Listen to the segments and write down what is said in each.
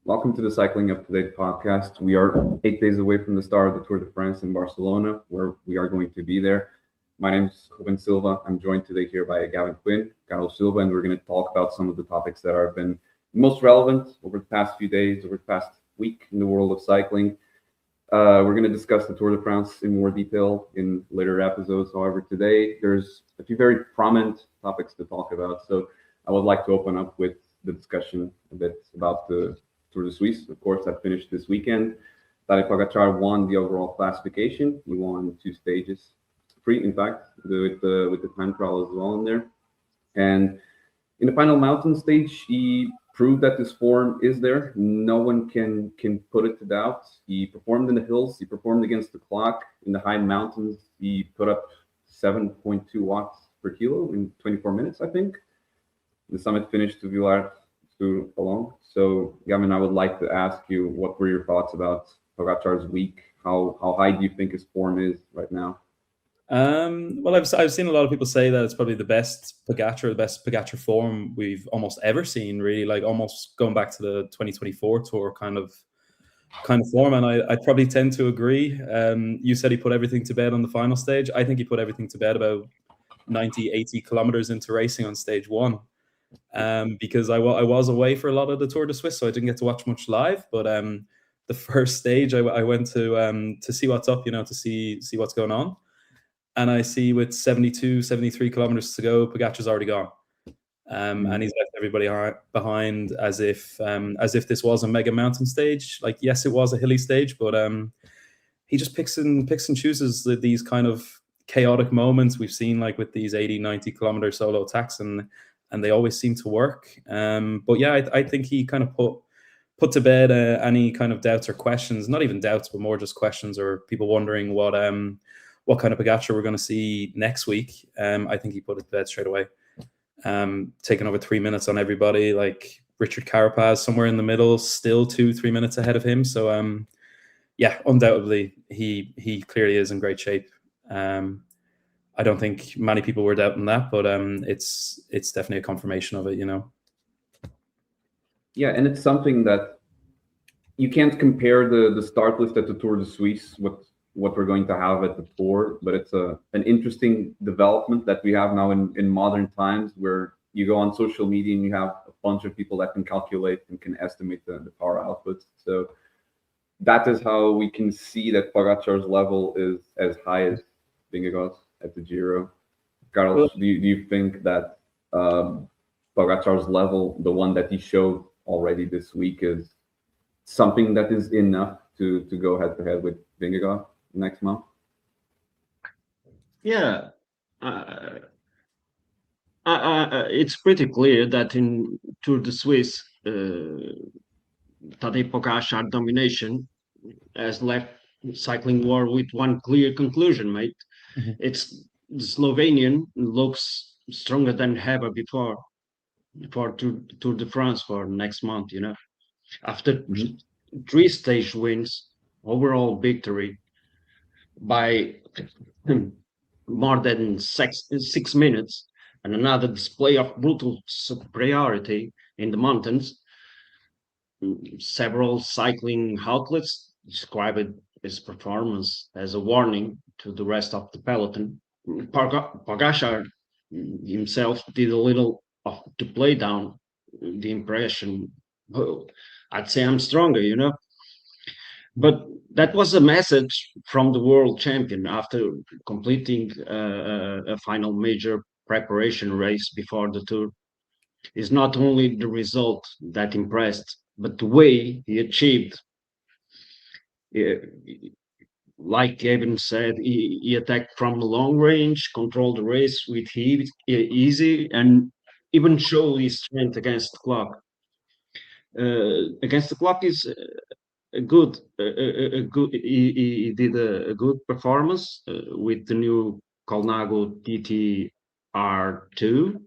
Welcome to the CyclingUpToDate Podcast. We are 8 days away from the start of the Tour de France in Barcelona, where we are going to be there. My name is Rúben Silva. I'm joined today here by Gavin, Quinn, Silva, and we're going to talk about some of the topics that have been most relevant over the past few days, over the past week in the world of cycling. We're going to discuss the Tour de France in more detail in later episodes. However, today there's a few very prominent topics to talk about. So I would like to open up with the discussion a bit about the Tour de Suisse. Of course, that finished this weekend. Tadej Pogacar won the overall classification. He won 2 stages, 3 in fact, with the time trial as well in there. And in the final mountain stage, he proved that his form is there. No one can put it to doubt. He performed in the hills. He performed against the clock. In the high mountains, he put up 7.2 watts per kilo in 24 minutes, I think. The summit finished to Villars alone. So, Gavin, I would like to ask you, what were your thoughts about Pogacar's week? How high do you think his form is right now? Well, I've seen a lot of people say that it's probably the best Pogacar form we've almost ever seen. Really, like almost going back to the 2024 Tour kind of form, and I probably tend to agree. You said he put everything to bed on the final stage. I think he put everything to bed about 80 kilometers into racing on stage 1. Because I was away for a lot of the Tour de Suisse, so I didn't get to watch much live. But the first stage, I went to see what's up, to see what's going on. And I see with 72, 73 kilometers to go, Pogacar's already gone. And he's left everybody behind as if this was a mega mountain stage. Like, yes, it was a hilly stage, but he just picks and chooses these kind of chaotic moments we've seen, like with these 80, 90 kilometer solo attacks, and they always seem to work. But yeah, I think he kind of put to bed any kind of doubts or questions, not even doubts, but more just questions or people wondering what kind of Pogacar we're going to see next week. I think he put it to bed straight away. Taking over 3 minutes on everybody, like Richard Carapaz somewhere in the middle, still 2-3 minutes ahead of him. So yeah, undoubtedly he clearly is in great shape. I don't think many people were doubting that, but it's definitely a confirmation of it, Yeah, and it's something that you can't compare the start list at the Tour de Suisse with what we're going to have at the Tour, but it's an interesting development that we have now in modern times, where you go on social media and you have a bunch of people that can calculate and can estimate the power output. So that is how we can see that Pogacar's level is as high as Vingegaard's at the Giro. Carlos, do you think that Pogacar's level, the one that he showed already this week, is something that is enough to go head to head with Vingegaard next month? Yeah, it's pretty clear that in Tour de Suisse, Tadej Pogacar domination has left cycling war with one clear conclusion, mate. Mm-hmm. It's the Slovenian looks stronger than ever before Tour de France for next month. After 3 stage wins, overall victory by more than 6 minutes, and another display of brutal superiority in the mountains. Several cycling outlets described his performance as a warning to the rest of the peloton. Pogacar himself did a little to play down the impression. Oh, I'd say I'm stronger, But that was a message from the world champion after completing a final major preparation race before the Tour. It's not only the result that impressed, but the way he achieved. Like Gavin said, he attacked from long range, controlled the race with easy, and even showed his strength against the clock. Against the clock is a good. He did a good performance with the new Colnago TTR2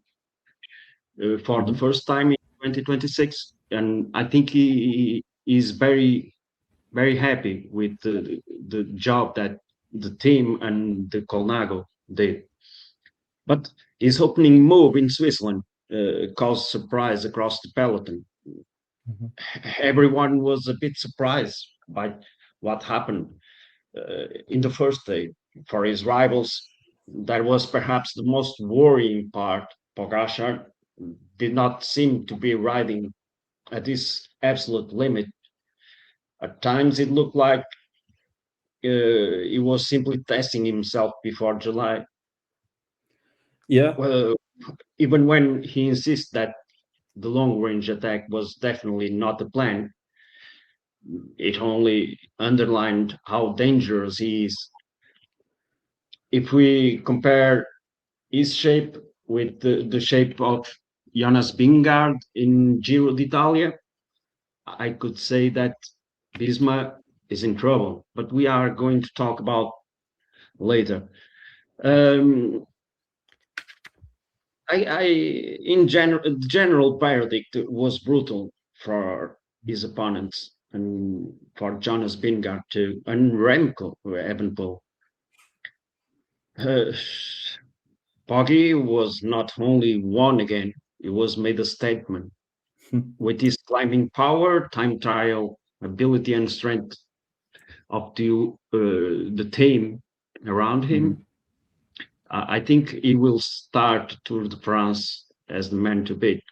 for the first time in 2026, and I think he is very, very happy with the job that the team and the Colnago did. But his opening move in Switzerland caused surprise across the peloton. everyone was a bit surprised by what happened in the first day. For his rivals, that was perhaps the most worrying part. Pogacar did not seem to be riding at his absolute limit. At times, it looked like he was simply testing himself before July. Yeah. Well, even when he insists that the long range attack was definitely not the plan, it only underlined how dangerous he is. If we compare his shape with the shape of Jonas Vingegaard in Giro d'Italia, I could say that Visma is in trouble, but we are going to talk about later. Um, in general, the general verdict was brutal for his opponents and for Jonas Vingegaard too, and Remco Evenepoel. Poggy was not only won again, he was made a statement. With his climbing power, time trial, ability, and strength of the team around him, I think he will start Tour de France as the man to beat.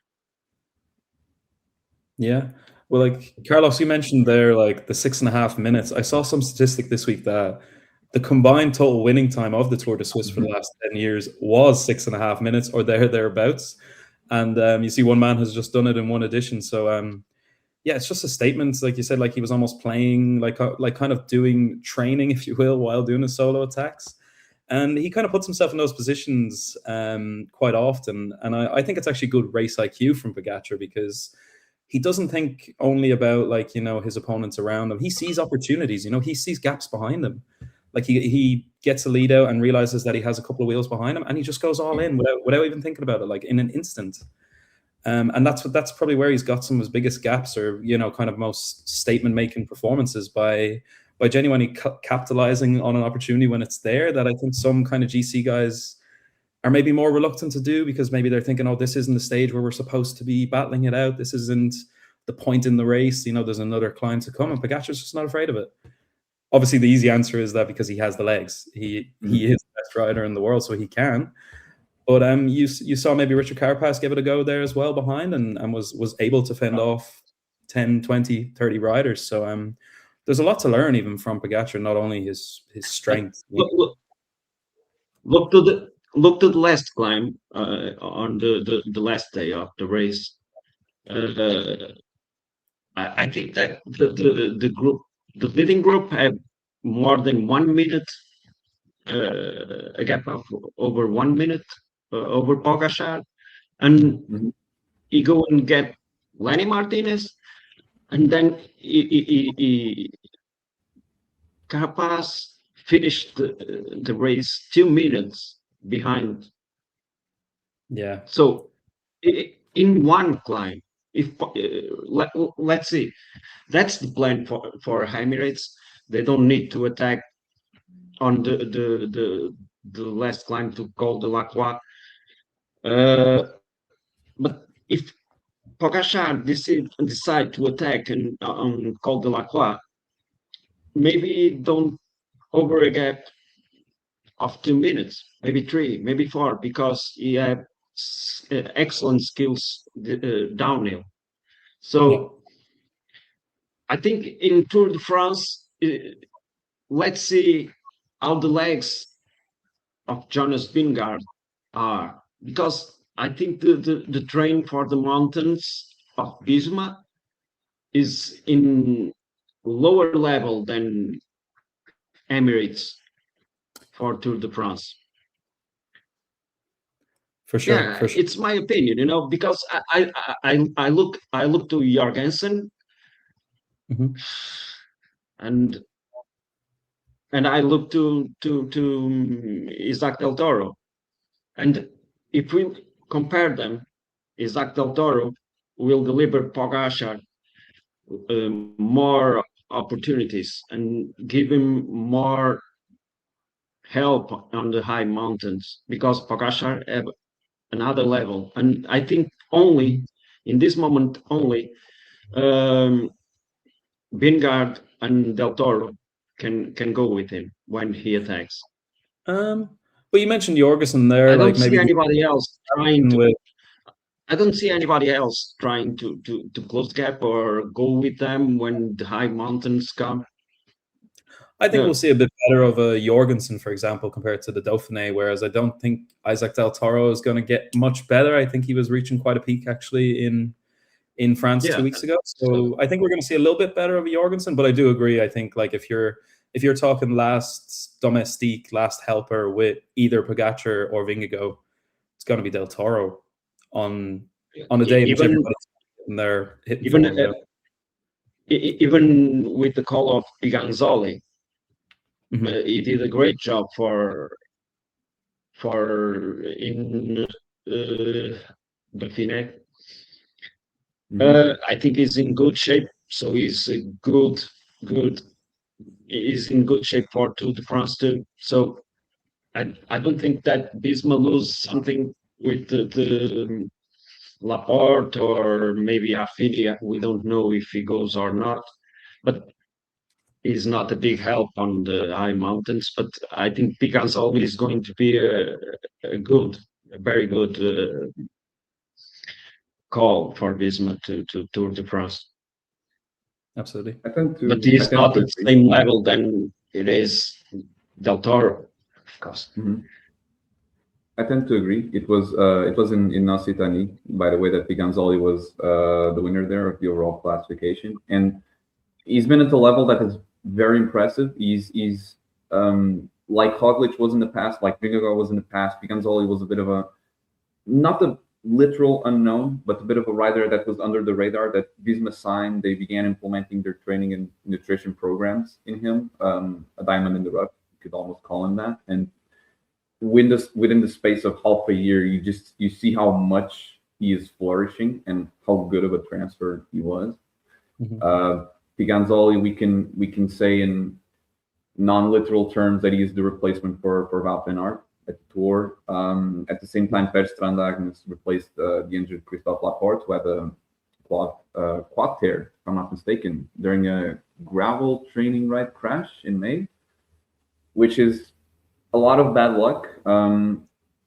Yeah. Well, like Carlos, you mentioned there, like the 6.5 minutes. I saw some statistic this week that the combined total winning time of the Tour de Suisse for the last 10 years was 6.5 minutes or thereabouts. And you see one man has just done it in one edition. So yeah, it's just a statement. Like you said, like he was almost playing, like kind of doing training, if you will, while doing his solo attacks. And he kind of puts himself in those positions quite often. And I think it's actually good race IQ from Pogacar, because he doesn't think only about, like, you know, his opponents around him. He sees opportunities, you know, he sees gaps behind him. Like he gets a lead out and realizes that he has a couple of wheels behind him, and he just goes all in without even thinking about it, like in an instant. And that's probably where he's got some of his biggest gaps, or, you know, kind of most statement making performances, by genuinely capitalizing on an opportunity when it's there, that I think some kind of GC guys are maybe more reluctant to do, because maybe they're thinking, oh, this isn't the stage where we're supposed to be battling it out. This isn't the point in the race. You know, there's another climb to come, and Pogacar's just not afraid of it. Obviously, the easy answer is that because he has the legs. He is the best rider in the world, so he can. But you saw maybe Richard Carapaz give it a go there as well behind, and was able to fend off 10, 20, 30 riders. So there's a lot to learn even from Pogacar, not only his strength. Look to the last climb on the last day of the race. I think that the leading group had more than 1 minute, a gap of over 1 minute over Pogacar, and he go and get Lenny Martinez, and then Carapaz finished the race 2 minutes behind. Yeah. So in one climb, if let's see, that's the plan for Emirates. They don't need to attack on the last climb to Col de la Croix. But if Pogacar decide to attack on Col de la Croix, maybe don't over a gap of 2 minutes, maybe 3, maybe 4, because he had excellent skills downhill. So I think in Tour de France, let's see how the legs of Jonas Vingegaard are, because I think the train for the mountains of Visma is in lower level than Emirates for Tour de France. For sure, yeah, for sure. It's my opinion, you know, because I look to Jorgensen, and I look to Isaac Del Toro, and if we compare them, Isaac Del Toro will deliver Pogacar more opportunities and give him more help on the high mountains, because Pogacar have another level. And I think only in this moment, only Vingard and Del Toro can go with him when he attacks. But you mentioned Jorgensen there, I don't like see maybe anybody else trying to. with I don't see anybody else trying to close the gap or go with them when the high mountains come. I think Yeah. we'll see a bit better of a Jorgensen, for example, compared to the Dauphiné, whereas I don't think Isaac Del Toro is going to get much better. I think he was reaching quite a peak actually in France Yeah. 2 weeks ago. So I think we're going to see a little bit better of a Jorgensen, but I do agree. I think like if you're talking last domestique, last helper with either Pogacar or Vingegaard, it's going to be Del Toro on a day in which everybody's in there hitting form. Even with the call of Piganzoli, he did a great job in Dauphiné. I think he's in good shape, so he's he's in good shape for Tour de France too. So I don't think that Visma lose something with the Laporte or maybe Affini. We don't know if he goes or not, but he's not a big help on the high mountains. But I think Piganzoli is going to be a very good call for Visma to Tour de France. Absolutely. But he's not at the same level than it is Del Toro, of course. I tend to agree. It was in Occitanie, by the way, that Piganzoli was the winner there of the overall classification, and he's been at a level that is very impressive. He's like Roglic was in the past, like Vingegaard was in the past. Piganzoli was a bit of a, not the literal unknown, but a bit of a rider that was under the radar that Visma signed. They began implementing their training and nutrition programs in him, a diamond in the rough, you could almost call him that. And within the space of half a year, you see how much he is flourishing and how good of a transfer he was. Piganzoli, we can say in non-literal terms that he is the replacement for Wout van Aert at the Tour. At the same time, Per Strandhagen replaced the injured Christophe Laporte, who had a quad tear, if I'm not mistaken, during a gravel training ride crash in May, which is a lot of bad luck. I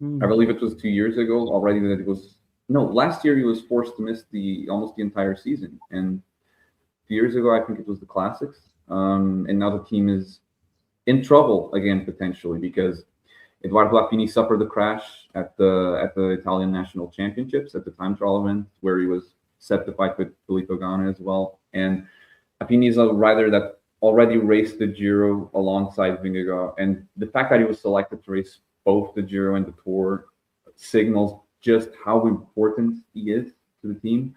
believe it was 2 years ago already that it was. No, last year he was forced to miss almost the entire season, and 2 years ago I think it was the classics. And now the team is in trouble again potentially because Edoardo Affini suffered a crash at the Italian National Championships at the time trial event where he was set to fight with Filippo Ganna as well. And Affini is a rider that already raced the Giro alongside Vingegaard, and the fact that he was selected to race both the Giro and the Tour signals just how important he is to the team,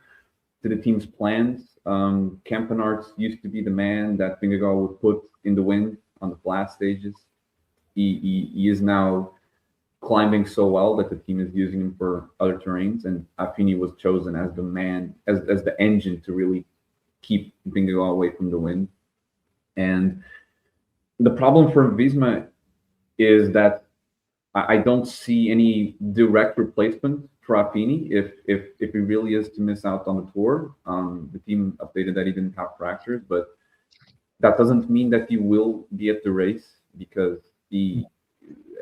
to the team's plans. Campenarts used to be the man that Vingegaard would put in the wind on the flat stages. He is now climbing so well that the team is using him for other terrains, and Affini was chosen as the man, as the engine to really keep Vingegaard away from the wind. And the problem for Visma is that I don't see any direct replacement for Affini if he really is to miss out on the Tour. The team updated that he didn't have fractures, but that doesn't mean that he will be at the race because he,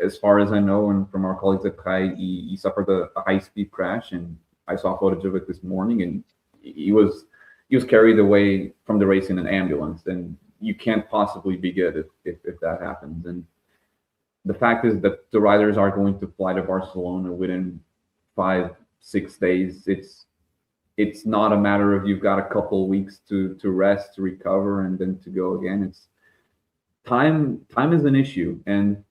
as far as I know, and from our colleagues at Kai, he suffered a high-speed crash, and I saw footage of it this morning, and he was carried away from the race in an ambulance, and you can't possibly be good if that happens. And the fact is that the riders are going to fly to Barcelona within 5-6 days. It's not a matter of you've got a couple of weeks to rest, to recover, and then to go again. It's time is an issue, and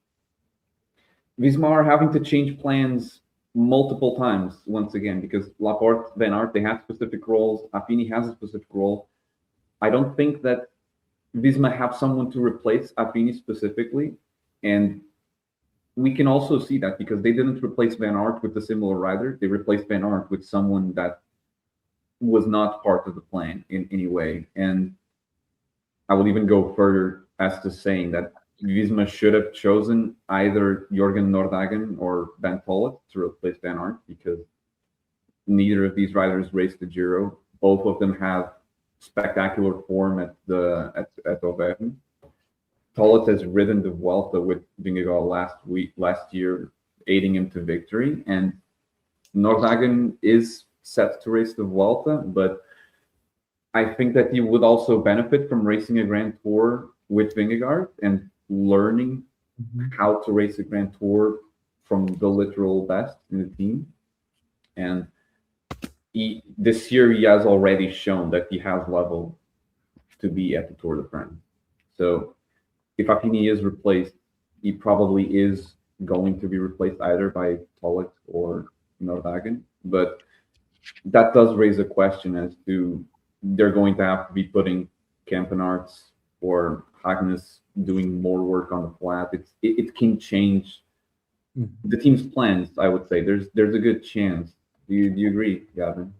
Visma are having to change plans multiple times once again because Laporte, Van Aert, they have specific roles. Affini has a specific role. I don't think that Visma have someone to replace Affini specifically, and we can also see that because they didn't replace Van Aert with a similar rider. They replaced Van Aert with someone that was not part of the plan in any way. And I would even go further as to saying that Visma should have chosen either Jorgen Nordhagen or Van Polet to replace Van Aert because neither of these riders raced the Giro. Both of them have spectacular form at Auvergne. Tollett has ridden the Vuelta with Vingegaard last year, aiding him to victory. And Nordhagen is set to race the Vuelta, but I think that he would also benefit from racing a Grand Tour with Vingegaard and learning how to race a Grand Tour from the literal best in the team. And this year he has already shown that he has level to be at the Tour de France. So if Affini is replaced, he probably is going to be replaced either by Tollett or Nordhagen. But that does raise a question as to they're going to have to be putting Campenarts or Hagnes doing more work on the flat. It can change the team's plans. I would say there's a good chance. Do you agree, Gavin?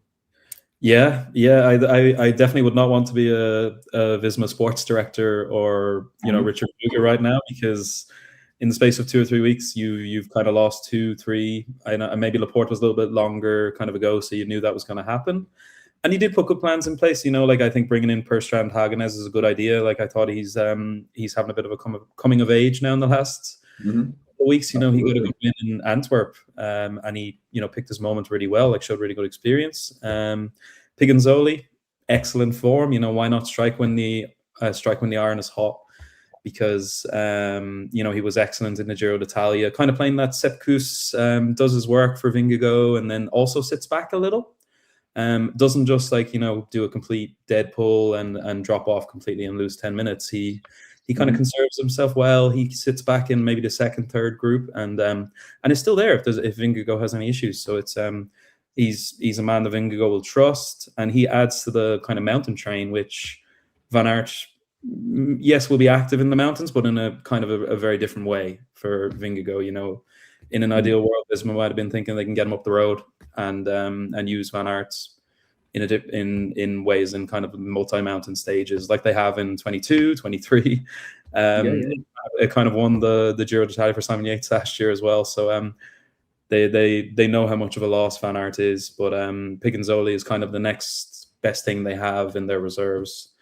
Yeah. I definitely would not want to be a Visma sports director or Richard Luger right now, because in the space of 2 or 3 weeks, you've kind of lost 2, 3. And maybe Laporte was a little bit longer kind of ago, so you knew that was going to happen. And he did put good plans in place. Like I think bringing in Perstrand Hagenes is a good idea. Like I thought he's having a bit of a coming of age now in the last weeks. He got a good win in Antwerp, and he picked his moment really well. Like showed really good experience. Piganzoli, excellent form. Why not strike when the iron is hot? Because he was excellent in the Giro d'Italia, kind of playing that Sepp Kuss does his work for Vingegaard and then also sits back a little. Doesn't just do a complete dead pull and drop off completely and lose 10 minutes. He kind of conserves himself well. He sits back in maybe the second, third group and is still there if Vingegaard has any issues. So it's he's a man that Vingegaard will trust, and he adds to the kind of mountain train, which Van Aert, yes, will be active in the mountains, but in a kind of a very different way for Vingegaard. In an ideal world, Visma might have been thinking they can get him up the road and use Van Aert in ways in kind of multi-mountain stages like they have in 22, 23. It kind of won the Giro d'Italia for Simon Yates last year as well. So they know how much of a loss Van Aert is, but Piganzoli is kind of the next best thing they have in their reserves.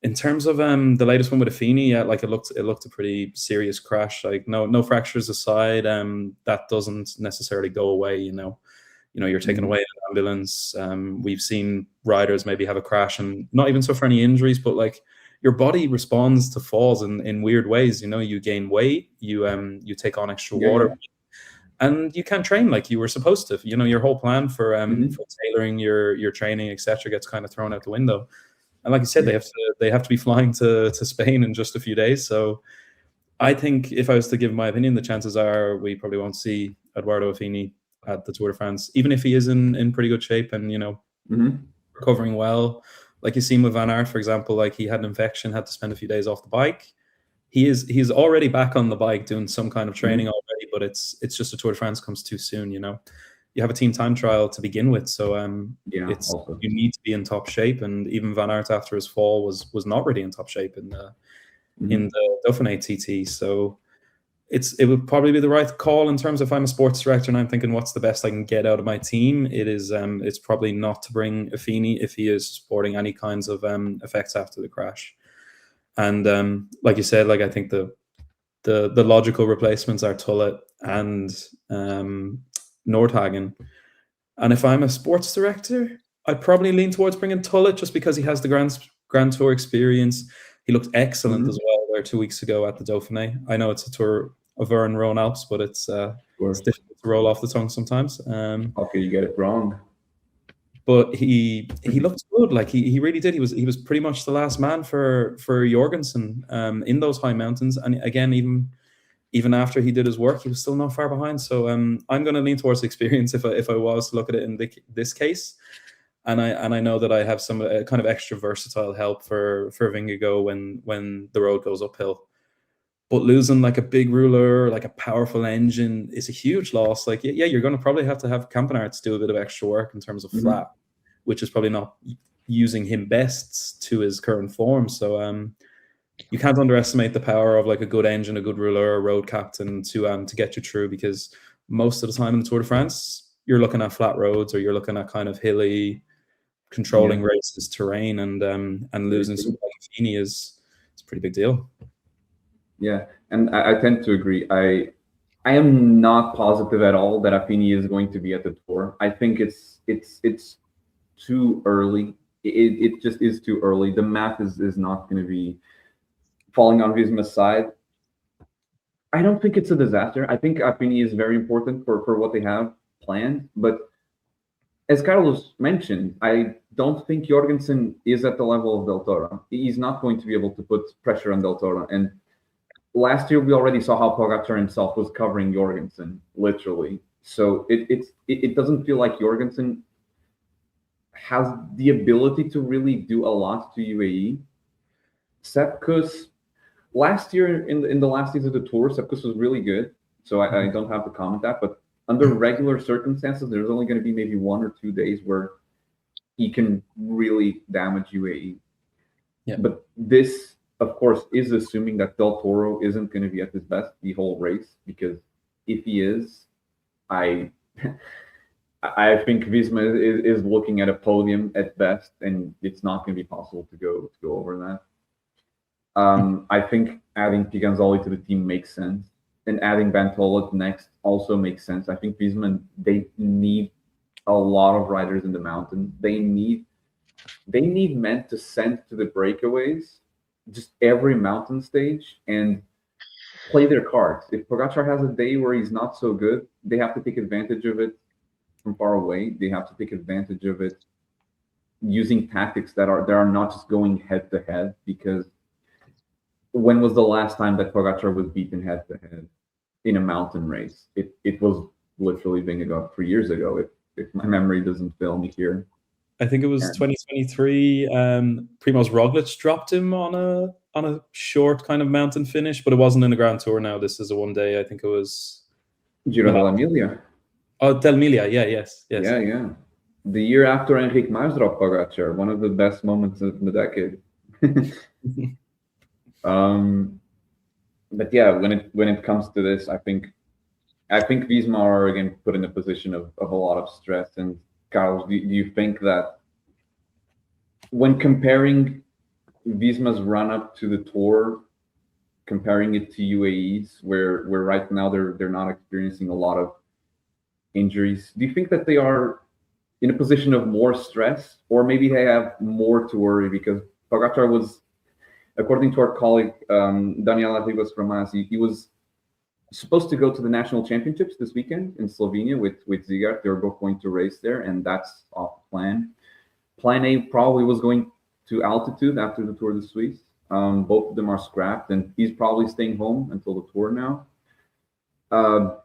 In terms of the latest one with Affini, it looked a pretty serious crash. Like no fractures aside, that doesn't necessarily go away. You're taken away in an ambulance. We've seen riders maybe have a crash and not even suffer any injuries, but like your body responds to falls in weird ways. You gain weight, you take on extra water, and you can't train like you were supposed to. Your whole plan for tailoring your training, etc., gets kind of thrown out the window. And like you said, they have to be flying to Spain in just a few days. So I think if I was to give my opinion, the chances are we probably won't see Eduardo Affini at the Tour de France, even if he is in pretty good shape and recovering well. Like you've seen with Van Aert, for example, like he had an infection, had to spend a few days off the bike. He's already back on the bike doing some kind of training already, but it's just the Tour de France comes too soon. You have a team time trial to begin with, so you need to be in top shape. And even Van Aert after his fall was not really in top shape in the Dauphiné TT. So it would probably be the right call in terms of if I'm a sports director and I'm thinking what's the best I can get out of my team. It's probably not to bring Affini if he is sporting any kinds of effects after the crash. And like you said, like I think the logical replacements are Tollett and Nordhagen. And if I'm a sports director, I'd probably lean towards bringing Tollett just because he has the Grand Tour experience. He looked excellent as well there 2 weeks ago at the Dauphiné. I know it's a Tour of Rhone Alps, but it's difficult to roll off the tongue sometimes. How can you get it wrong? But he looked good. Like he really did. He was pretty much the last man for Jorgensen in those high mountains. And again, even after he did his work, he was still not far behind. So I'm going to lean towards experience if I was to look at it in this case. And I know that I have some kind of extra versatile help for Vingegaard when the road goes uphill. But losing like a big ruler, like a powerful engine, is a huge loss. Like, you're going to probably have Campenarts do a bit of extra work in terms of flat, which is probably not using him best to his current form. So you can't underestimate the power of like a good engine, a good ruler, a road captain to get you through, because most of the time in the Tour de France, you're looking at flat roads or you're looking at kind of hilly controlling races, terrain, and losing something like Fini is a pretty big deal. Yeah, and I tend to agree. I am not positive at all that Affini is going to be at the Tour. I think it's too early. It just is too early. The math is not going to be falling on Visma's side. I don't think it's a disaster. I think Affini is very important for what they have planned. But as Carlos mentioned, I don't think Jorgensen is at the level of Del Toro. He's not going to be able to put pressure on Del Toro. And last year, we already saw how Pogacar himself was covering Jorgensen, literally. So it doesn't feel like Jorgensen has the ability to really do a lot to UAE. Sepkus, last year in the last season of the Tour, Sepkus was really good. So I don't have to comment that. But under regular circumstances, there's only going to be maybe 1 or 2 days where he can really damage UAE. Yeah. But this, of course, is assuming that Del Toro isn't going to be at his best the whole race, because if he is, I think Visma is looking at a podium at best, and it's not going to be possible to go over that. I think adding Piganzoli to the team makes sense, and adding Bantola next also makes sense. I think Visma, they need a lot of riders in the mountain. They need men to send to the breakaways, just every mountain stage, and play their cards. If Pogacar has a day where he's not so good, they have to take advantage of it from far away. They have to take advantage of it using tactics that are not just going head to head, because when was the last time that Pogacar was beaten head to head in a mountain race? It was literally Vingegaard 3 years ago, if my memory doesn't fail me here. I think it was 2023. Primož Roglic dropped him on a short kind of mountain finish, but it wasn't in the Grand Tour. Now this is a 1 day. I think it was Giro dell'Emilia. Oh, D'Emilia. Yes. Yeah. The year after Enric Mas dropped Pogacar, one of the best moments of the decade. But yeah, when it comes to this, I think Visma are again put in a position of a lot of stress. And Carlos, do you think that when comparing Visma's run up to the Tour, comparing it to UAE's, where right now they're not experiencing a lot of injuries, do you think that they are in a position of more stress, or maybe they have more to worry? Because Pogacar was, according to our colleague Daniel Arribas from us, he was supposed to go to the national championships this weekend in Slovenia with Ziegart. They were both going to race there, and that's off plan. Plan A probably was going to altitude after the Tour de Suisse. Both of them are scrapped, and he's probably staying home until the Tour now.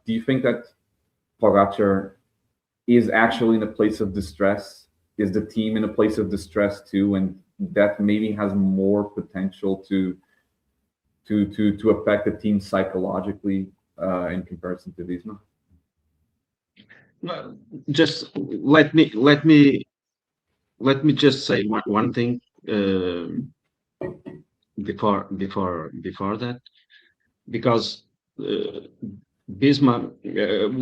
Do you think that Pogacar is actually in a place of distress? Is the team in a place of distress too, and that maybe has more potential to affect the team psychologically in comparison to Visma? No, just let me just say one thing before that, because Visma,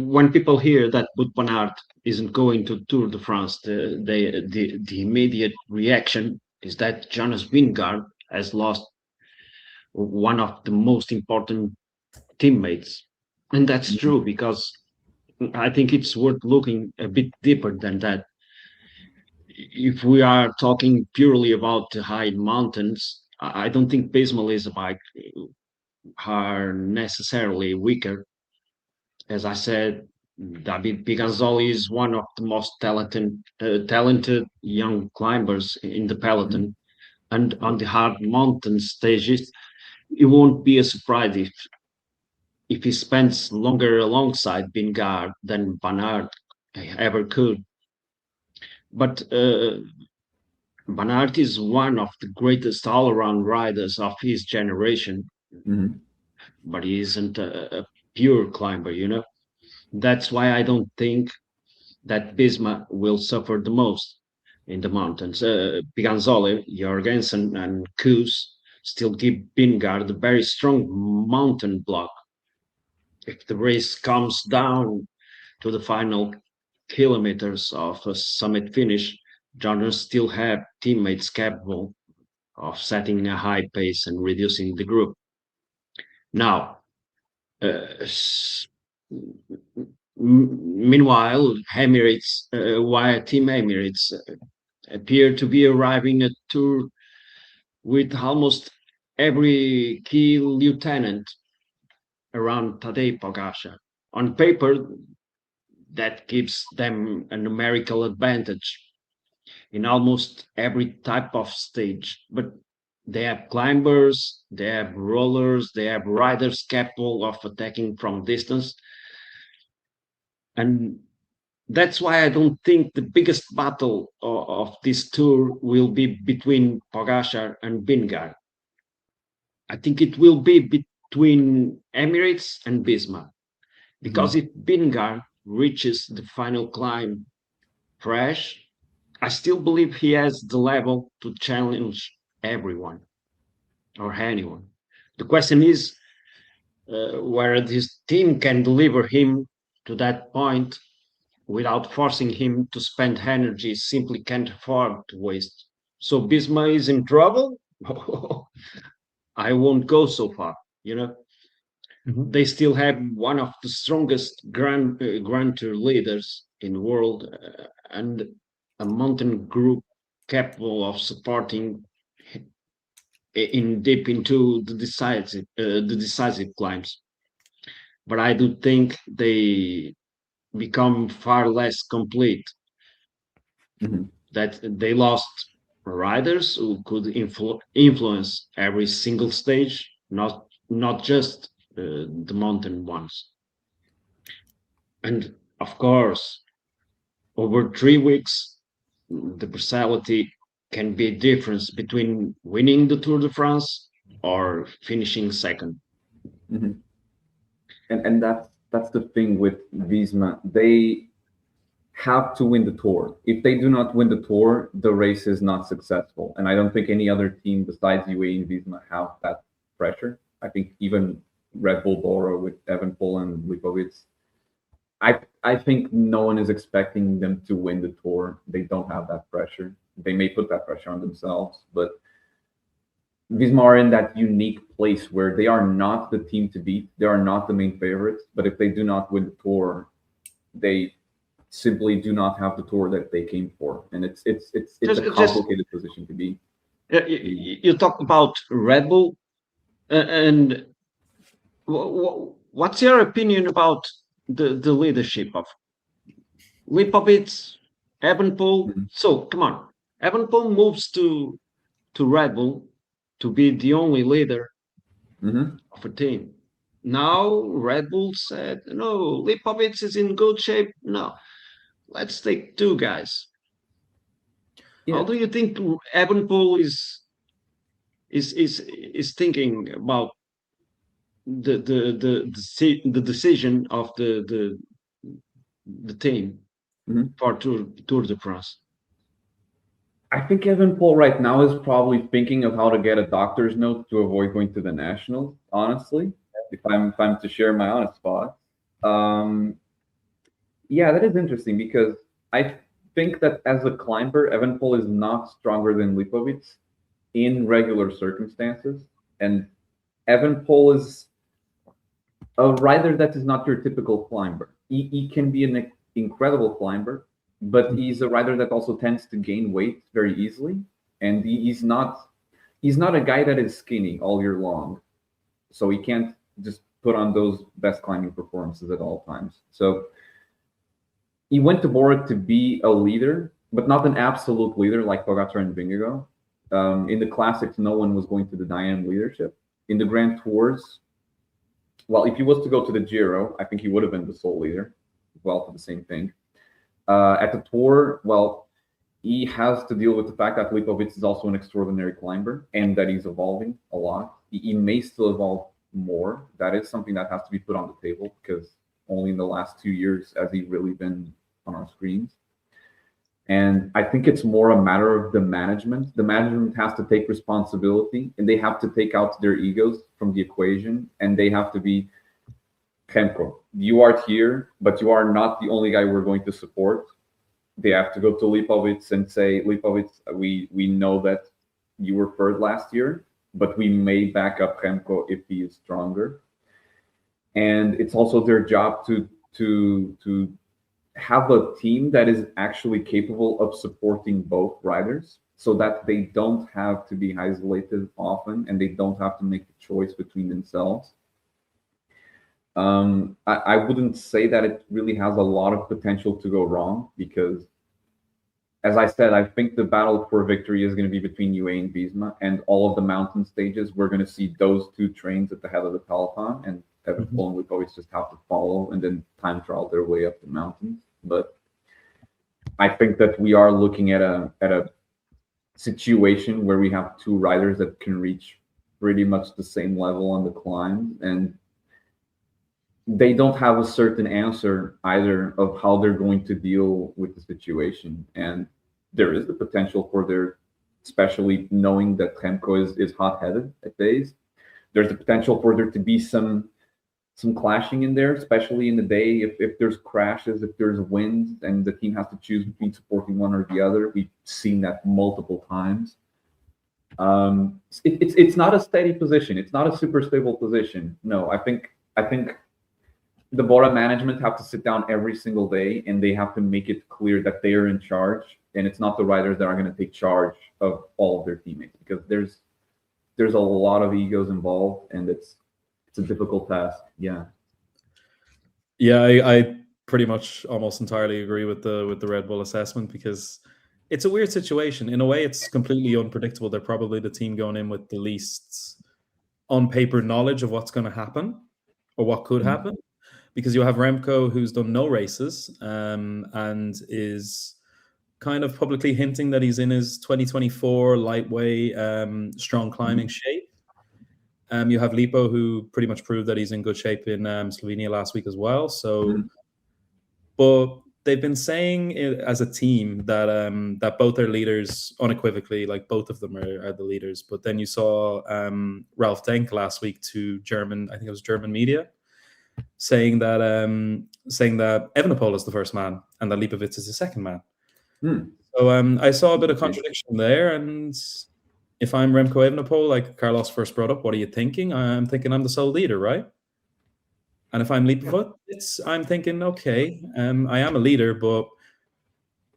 when people hear that Wout van Aert isn't going to Tour de France, the immediate reaction is that Jonas Vingegaard has lost one of the most important teammates. And that's true, because I think it's worth looking a bit deeper than that. If we are talking purely about the high mountains, I don't think Visma bike are necessarily weaker. As I said, David Piganzoli is one of the most talented young climbers in the peloton. And on the hard mountain stages, it won't be a surprise if he spends longer alongside Vingegaard than Van Aert ever could. But Van Aert is one of the greatest all-around riders of his generation, but he isn't a pure climber, That's why I don't think that Visma will suffer the most in the mountains. Piganzoli, Jorgensen, and Kuss still give Vingegaard a very strong mountain block. If the race comes down to the final kilometers of a summit finish, Journalists still have teammates capable of setting a high pace and reducing the group. Now, meanwhile, Team Emirates appear to be arriving at Tour with almost every key lieutenant around Tadej Pogacar. On paper, that gives them a numerical advantage in almost every type of stage. But they have climbers, they have rollers, they have riders capable of attacking from distance. And that's why I don't think the biggest battle of this tour will be between Pogacar and Vingegaard. I think it will be between Emirates and Visma. Because if Vingegaard reaches the final climb fresh, I still believe he has the level to challenge everyone or anyone. The question is whether this team can deliver him to that point without forcing him to spend energy simply can't afford to waste. So Bisma is in trouble? I won't go so far, you know. They still have one of the strongest Grand Tour leaders in the world and a mountain group capable of supporting deep into the decisive climbs. But I do think they become far less complete. That they lost riders who could influence every single stage, not just the mountain ones. And of course, over 3 weeks, the personality can be a difference between winning the Tour de France or finishing second. And that's the thing with Visma. They have to win the Tour. If they do not win the Tour, the race is not successful. And I don't think any other team besides UAE and Visma have that pressure. I think even Red Bull Bora with Evenepoel and Lipovic, I think no one is expecting them to win the Tour. They don't have that pressure. They may put that pressure on themselves, but Visma are in that unique place where they are not the team to beat. They are not the main favorites. But if they do not win the Tour, they simply do not have the Tour that they came for, and it's a complicated position to be. You talk about Red Bull, and what's your opinion about the leadership of Lipovic, Evenepoel? So come on, Evenepoel moves to Red Bull to be the only leader of a team. Now Red Bull said, no, Lipovic is in good shape. No, let's take 2 guys. Yeah. How do you think Evenepoel is thinking about the decision of the team for Tour de France? I think Evenepoel right now is probably thinking of how to get a doctor's note to avoid going to the Nationals, honestly, if I'm to share my honest thoughts. Yeah, that is interesting because I think that as a climber, Evenepoel is not stronger than Lipovic in regular circumstances. And Evenepoel is a rider that is not your typical climber. He can be an incredible climber, but he's a rider that also tends to gain weight very easily. And he's not a guy that is skinny all year long. So he can't just put on those best climbing performances at all times. So he went to Bora to be a leader, but not an absolute leader like Pogacar and Vingegaard. In the classics, no one was going to deny him leadership. In the Grand Tours, well, if he was to go to the Giro, I think he would have been the sole leader. Well, for the same thing. At the Tour, well, he has to deal with the fact that Lipovic is also an extraordinary climber and that he's evolving a lot. He may still evolve more. That is something that has to be put on the table because only in the last 2 years has he really been on our screens. And I think it's more a matter of the management. The management has to take responsibility and they have to take out their egos from the equation and they have to be, Remco, you are here, but you are not the only guy we're going to support. they have to go to Lipovic and say, Lipovic, we know that you were third last year, but we may back up Remco if he is stronger. And it's also their job to have a team that is actually capable of supporting both riders, so that they don't have to be isolated often and they don't have to make a choice between themselves. I wouldn't say that it really has a lot of potential to go wrong, because, as I said, I think the battle for victory is going to be between UA and Visma, and all of the mountain stages, we're going to see those two trains at the head of the peloton, and Evenepoel and Lipovic just have to follow and then time trial their way up the mountains. But I think that we are looking at a situation where we have two riders that can reach pretty much the same level on the climb, and they don't have a certain answer either of how they're going to deal with the situation. And there is the potential for their, especially knowing that Remco is hot-headed at days, there's the potential for there to be some clashing in there, especially in the day, if there's crashes, if there's winds, and the team has to choose between supporting one or the other. We've seen that multiple times. It's not a steady position. It's not a super stable position. No, I think the Bora management have to sit down every single day, and they have to make it clear that they are in charge, and it's not the riders that are going to take charge of all of their teammates, because there's a lot of egos involved, and it's a difficult task. Yeah, I pretty much almost entirely agree with the Red Bull assessment, because it's a weird situation. In a way, it's completely unpredictable. They're probably the team going in with the least on paper knowledge of what's going to happen or what could happen, because you have Remco, who's done no races and is kind of publicly hinting that he's in his 2024 lightweight strong climbing shape. You have Lipo, who pretty much proved that he's in good shape in Slovenia last week as well. So, but they've been saying as a team that that both their leaders, unequivocally, like both of them are the leaders. But then you saw Ralph Denk last week to German, I think it was German media, saying that Evenepoel is the first man and that Lipovic is the second man. So I saw a bit of contradiction there. And if I'm Remco Evenepoel, like Carlos first brought up, what are you thinking? I'm thinking I'm the sole leader, right? And if I'm Lipovic, I'm thinking, okay, I am a leader, but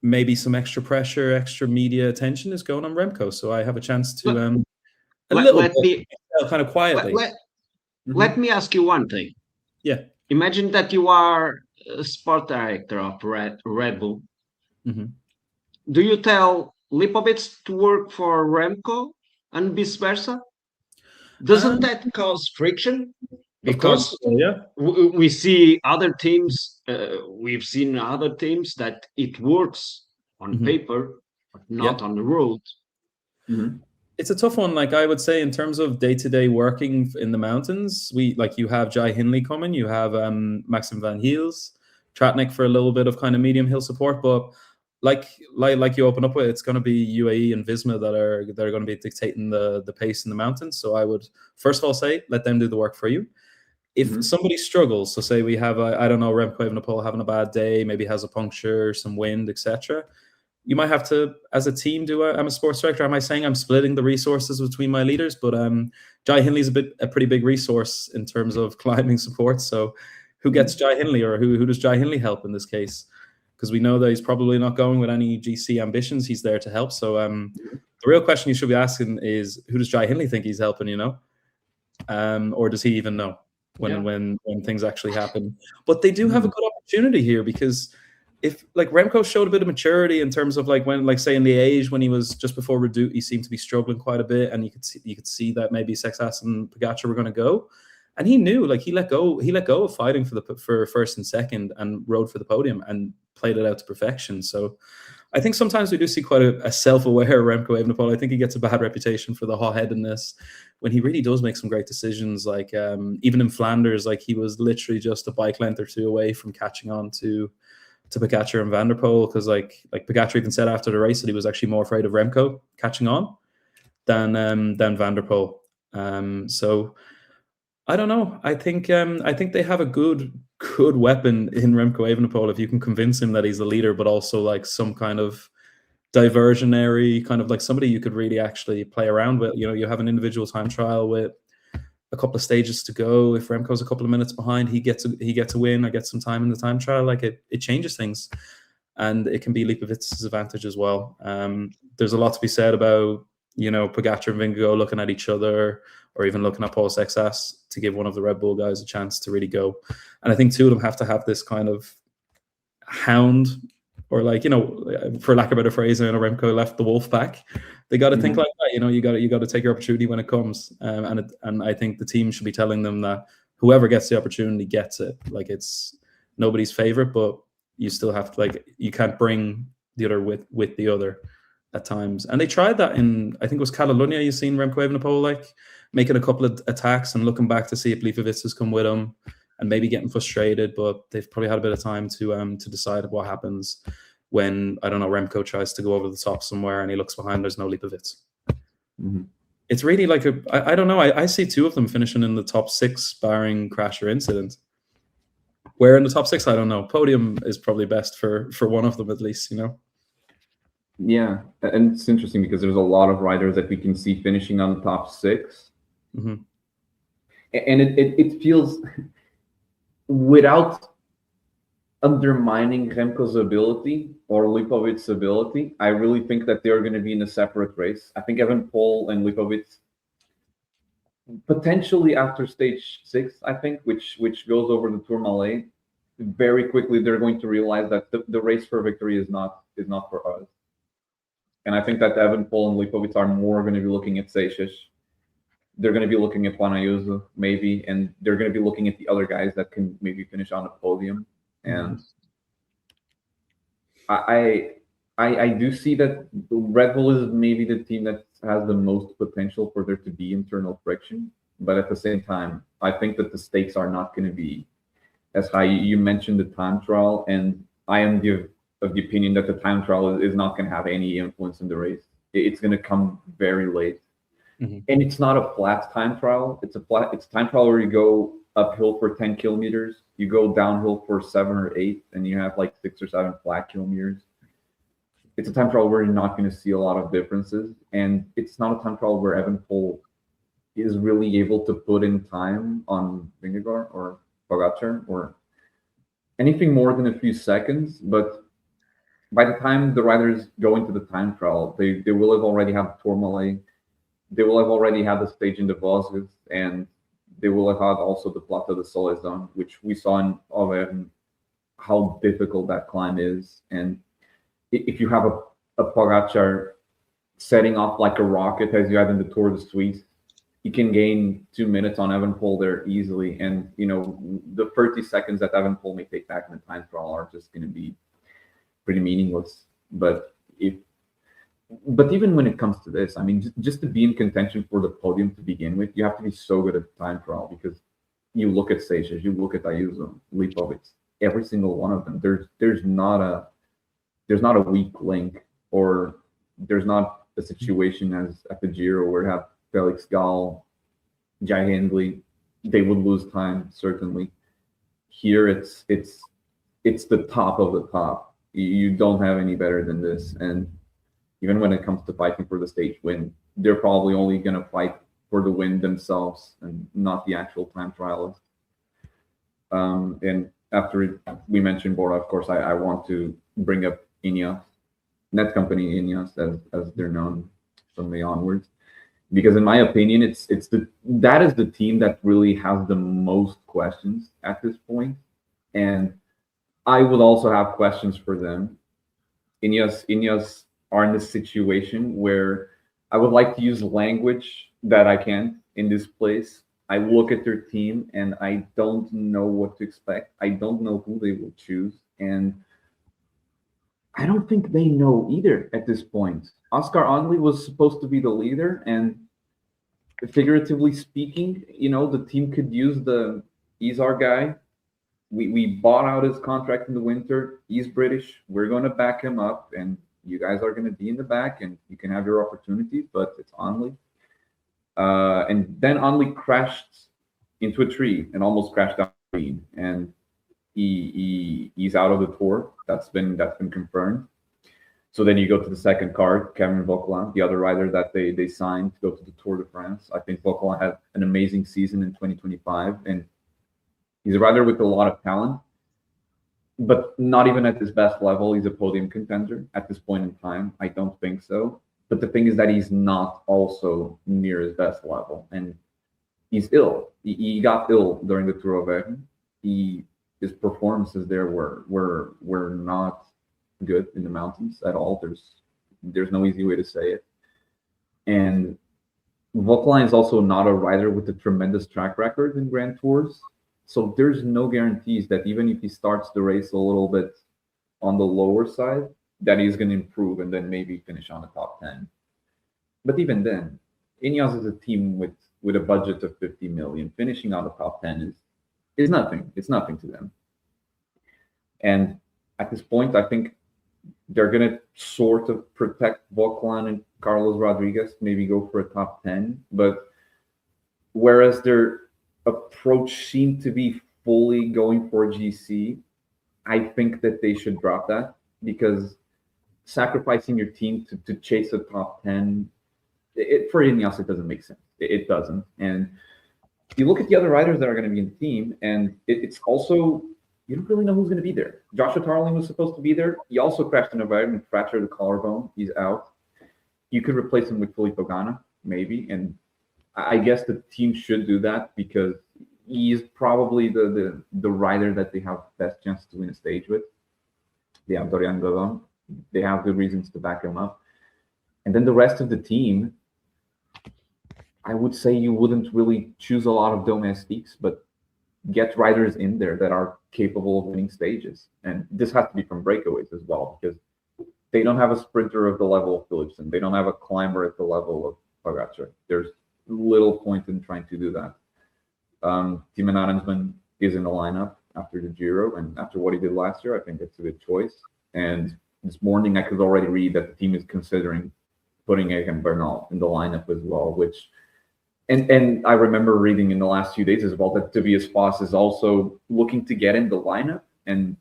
maybe some extra pressure, extra media attention is going on Remco. So I have a chance to kind of quietly. Let me ask you one thing. Yeah. Imagine that you are a sport director of Red Bull. Do you tell Lipovic to work for Remco and vice versa? Doesn't that cause friction? Because we see other teams, we've seen other teams that it works on paper, but not on the road. It's a tough one. Like I would say, in terms of day-to-day working in the mountains, you have Jai Hindley coming, you have Maxim van Heels, Tratnik for a little bit of kind of medium hill support, but like you open up with, it's going to be UAE and Visma that are going to be dictating the pace in the mountains. So I would first of all say, let them do the work for you. If somebody struggles, so say we have I don't know, Remco Evenepoel having a bad day, maybe has a puncture, some wind, etc. You might have to, as a team, I'm a sports director. Am I saying I'm splitting the resources between my leaders? But Jai Hindley's a pretty big resource in terms of climbing support. So who gets Jai Hindley, or who does Jai Hindley help in this case? Because we know that he's probably not going with any GC ambitions. He's there to help. So the real question you should be asking is, who does Jai Hindley think he's helping, or does he even know when things actually happen? But they do have a good opportunity here, because if Remco showed a bit of maturity in terms of when say in the age when he was just before Redoute, he seemed to be struggling quite a bit, and you could see that maybe Sexas and Pogacar were going to go, and he knew he let go of fighting for first and second and rode for the podium and played it out to perfection. So I think sometimes we do see quite a self-aware Remco Evenepoel. I think he gets a bad reputation for the hot-headedness when he really does make some great decisions. Even in Flanders, he was literally just a bike length or two away from catching on to Pogacar and Van der Poel, because Pogacar even said after the race that he was actually more afraid of Remco catching on than Van der Poel. So I don't know. I think they have a good weapon in Remco Evenepoel if you can convince him that he's the leader, but also like some kind of diversionary, kind of like somebody you could really actually play around with. You know, you have an individual time trial with a couple of stages to go. If Remco's a couple of minutes behind, he gets a win or gets some time in the time trial. Like it changes things, and it can be Lipovic's advantage as well. There's a lot to be said about, you know, Pogacar and Vingegaard looking at each other, or even looking at Paul Sexas to give one of the Red Bull guys a chance to really go. And I think two of them have to have this kind of hound, or like, you know, for lack of a better phrase, you know, Remco left the wolf pack. They got to think like that. You know, you got to take your opportunity when it comes. And I think the team should be telling them that whoever gets the opportunity gets it. Like, it's nobody's favorite, but you still have to, like, you can't bring the other with the other at times. And they tried that in, I think it was Catalunya. You've seen Remco Evenepoel like making a couple of attacks and looking back to see if Lipovic has come with him, and maybe getting frustrated, but they've probably had a bit of time to decide what happens when, I don't know, Remco tries to go over the top somewhere and he looks behind, there's no Lipovic. Mm-hmm. It's really like I don't know. I see two of them finishing in the top 6, barring crash or incident. Where in the top 6, I don't know. Podium is probably best for one of them at least, you know? Yeah, and it's interesting because there's a lot of riders that we can see finishing on the top 6. Mm-hmm. And it feels, without undermining Remco's ability or Lipovic's ability, I really think that they're going to be in a separate race. I think Evenepoel and Lipovic, potentially after stage 6, I think, which goes over the Tourmalet, very quickly they're going to realize that the race for victory is not for us. And I think that Evenepoel and Lipovic are more going to be looking at Seixas. They're going to be looking at Juan Ayuso, maybe, and they're going to be looking at the other guys that can maybe finish on a podium. And I do see that Red Bull is maybe the team that has the most potential for there to be internal friction. But at the same time, I think that the stakes are not going to be as high. You mentioned the time trial, and I am of the opinion that the time trial is not going to have any influence in the race. It's going to come very late. Mm-hmm. And it's not a flat time trial. It's a time trial where you go uphill for 10 kilometers, you go downhill for 7 or 8, and you have like 6 or 7 flat kilometers. It's a time trial where you're not going to see a lot of differences. And it's not a time trial where Evenepoel is really able to put in time on Vingegaard or Pogacar or anything more than a few seconds. But by the time the riders go into the time trial, they will have already had the Tourmalet. They will have already had the stage in the Vosges, and they will have had also the Plateau de Solaizon, which we saw in Auvergne, how difficult that climb is. And if you have a Pogacar setting off like a rocket, as you had in the Tour de Suisse, you can gain 2 minutes on Evenepoel there easily. And, you know, the 30 seconds that Evenepoel may take back in the time trial are just going to be pretty meaningless. But even when it comes to this, I mean, just to be in contention for the podium to begin with, you have to be so good at the time trial, because you look at Seixas, you look at Ayuso, Lipovic, every single one of them. There's not a weak link, or there's not a situation as at the Giro where you have Felix Gall, Jai Hindley, they would lose time, certainly. Here it's the top of the top. You don't have any better than this. And even when it comes to fighting for the stage win, they're probably only going to fight for the win themselves and not the actual time trialists. And after we mentioned Bora, of course, I want to bring up INEOS, Netcompany INEOS, as they're known from the onwards, because in my opinion, that is the team that really has the most questions at this point, and I would also have questions for them. INEOS are in this situation where I would like to use language that I can in this place. I look at their team and I don't know what to expect. I don't know who they will choose, and I don't think they know either at this point. Oscar Onley was supposed to be the leader, and figuratively speaking, you know, the team could use he's our guy. We bought out his contract in the winter. He's British. We're going to back him up, and you guys are going to be in the back, and you can have your opportunities, but it's Onley. And then Onley crashed into a tree and almost crashed down the speed, and he's out of the tour. That's been confirmed. So then you go to the second card, Kevin Vauquelin, the other rider that they signed to go to the Tour de France. I think Vauquelin had an amazing season in 2025, and he's a rider with a lot of talent, but not even at his best level. He's a podium contender at this point in time. I don't think so. But the thing is that he's not also near his best level, and he's ill. He got ill during the Tour of Auvergne. His performances there were not good in the mountains at all. There's no easy way to say it. And Vauquelin is also not a rider with a tremendous track record in Grand Tours. So there's no guarantees that even if he starts the race a little bit on the lower side, that he's going to improve and then maybe finish on the top 10. But even then, INEOS is a team with a budget of 50 million. Finishing on the top 10 is nothing. It's nothing to them. And at this point, I think they're going to sort of protect Vauquelin and Carlos Rodriguez, maybe go for a top 10. But whereas their approach seemed to be fully going for GC, I think that they should drop that, because sacrificing your team to chase a top 10, for INEOS, it doesn't make sense. It doesn't. And you look at the other riders that are going to be in the team, and it's also, you don't really know who's going to be there. Joshua Tarling was supposed to be there. He also crashed in a ride and fractured the collarbone. He's out. You could replace him with Filippo Ganna, maybe. And I guess the team should do that, because he's probably the rider that they have best chance to win a stage with. They have Dorian Gavin. They have good reasons to back him up. And then the rest of the team, I would say you wouldn't really choose a lot of domestiques, but get riders in there that are capable of winning stages. And this has to be from breakaways as well, because they don't have a sprinter of the level of Philipsen. They don't have a climber at the level of Pogacar. There's little point in trying to do that. Timo Arensman is in the lineup after the Giro, and after what he did last year, I think that's a good choice. And this morning, I could already read that the team is considering putting Egan Bernal in the lineup as well, which, and I remember reading in the last few days as well that Tobias Foss is also looking to get in the lineup. And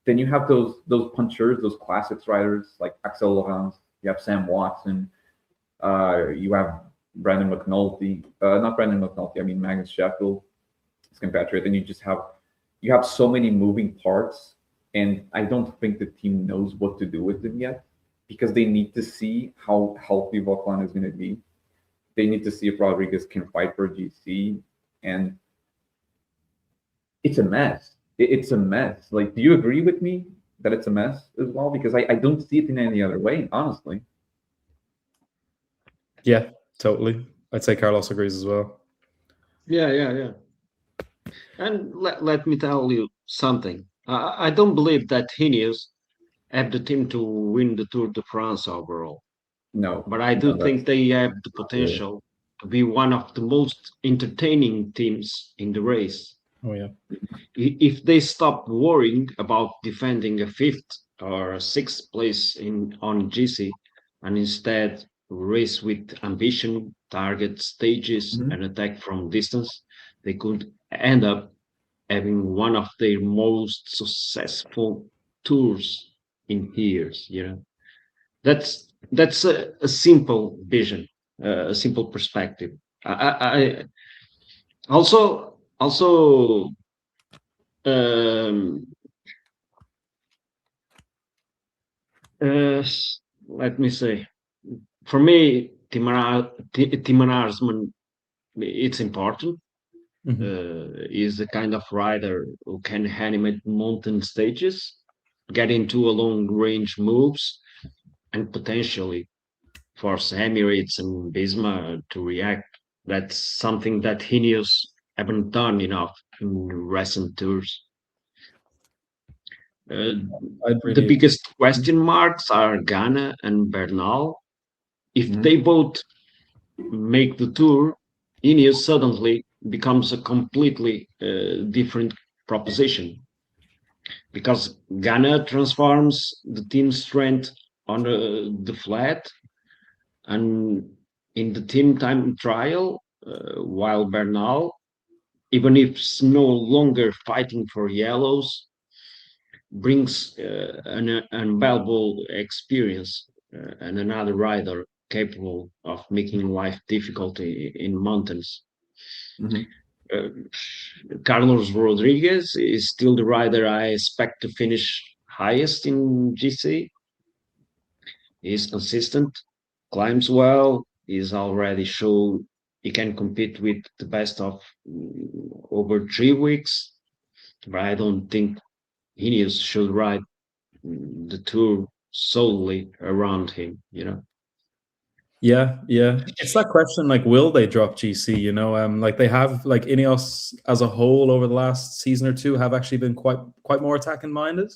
then you have those punchers, those classics riders like Axel Laurent, you have Sam Watson, you have Brandon McNulty, not Brandon McNulty, I mean Magnus Sheffield, his compatriot, and you have so many moving parts, and I don't think the team knows what to do with them yet, because they need to see how healthy Vauquelin is going to be. They need to see if Rodriguez can fight for GC, and it's a mess. It's a mess. Like, do you agree with me that it's a mess as well? Because I don't see it in any other way, honestly. Yeah, totally. I'd say Carlos agrees as well. Yeah. And let me tell you something. I don't believe that INEOS have the team to win the Tour de France overall. No. But I do think they have the potential to be one of the most entertaining teams in the race. Oh, yeah. If they stop worrying about defending a 5th or a 6th place on GC, and instead race with ambition, target stages, and attack from distance, they could end up having one of their most successful tours in years. That's a simple vision, a simple perspective. I also let me say, for me, Timo Arensman, it's important. Is the kind of rider who can animate mountain stages, get into a long range moves, and potentially force Emirates and Visma to react. That's something that INEOS haven't done enough in recent tours. The biggest question marks are Ganna and Bernal. If they both make the tour, INEOS suddenly becomes a completely different proposition, because Ganna transforms the team's strength on the flat and in the team time trial, while Bernal even if it's no longer fighting for yellows, brings an unvaluable experience and another rider capable of making life difficult in mountains. Mhm. Carlos Rodriguez is still the rider I expect to finish highest in GC. He's consistent, climbs well, he's already showed he can compete with the best of over 3 weeks. But I don't think Ineos should ride the tour solely around him, you know. Yeah, yeah. It's that question, like, will they drop GC? You know, like they have, like Ineos as a whole over the last season or two have actually been quite more attacking minded.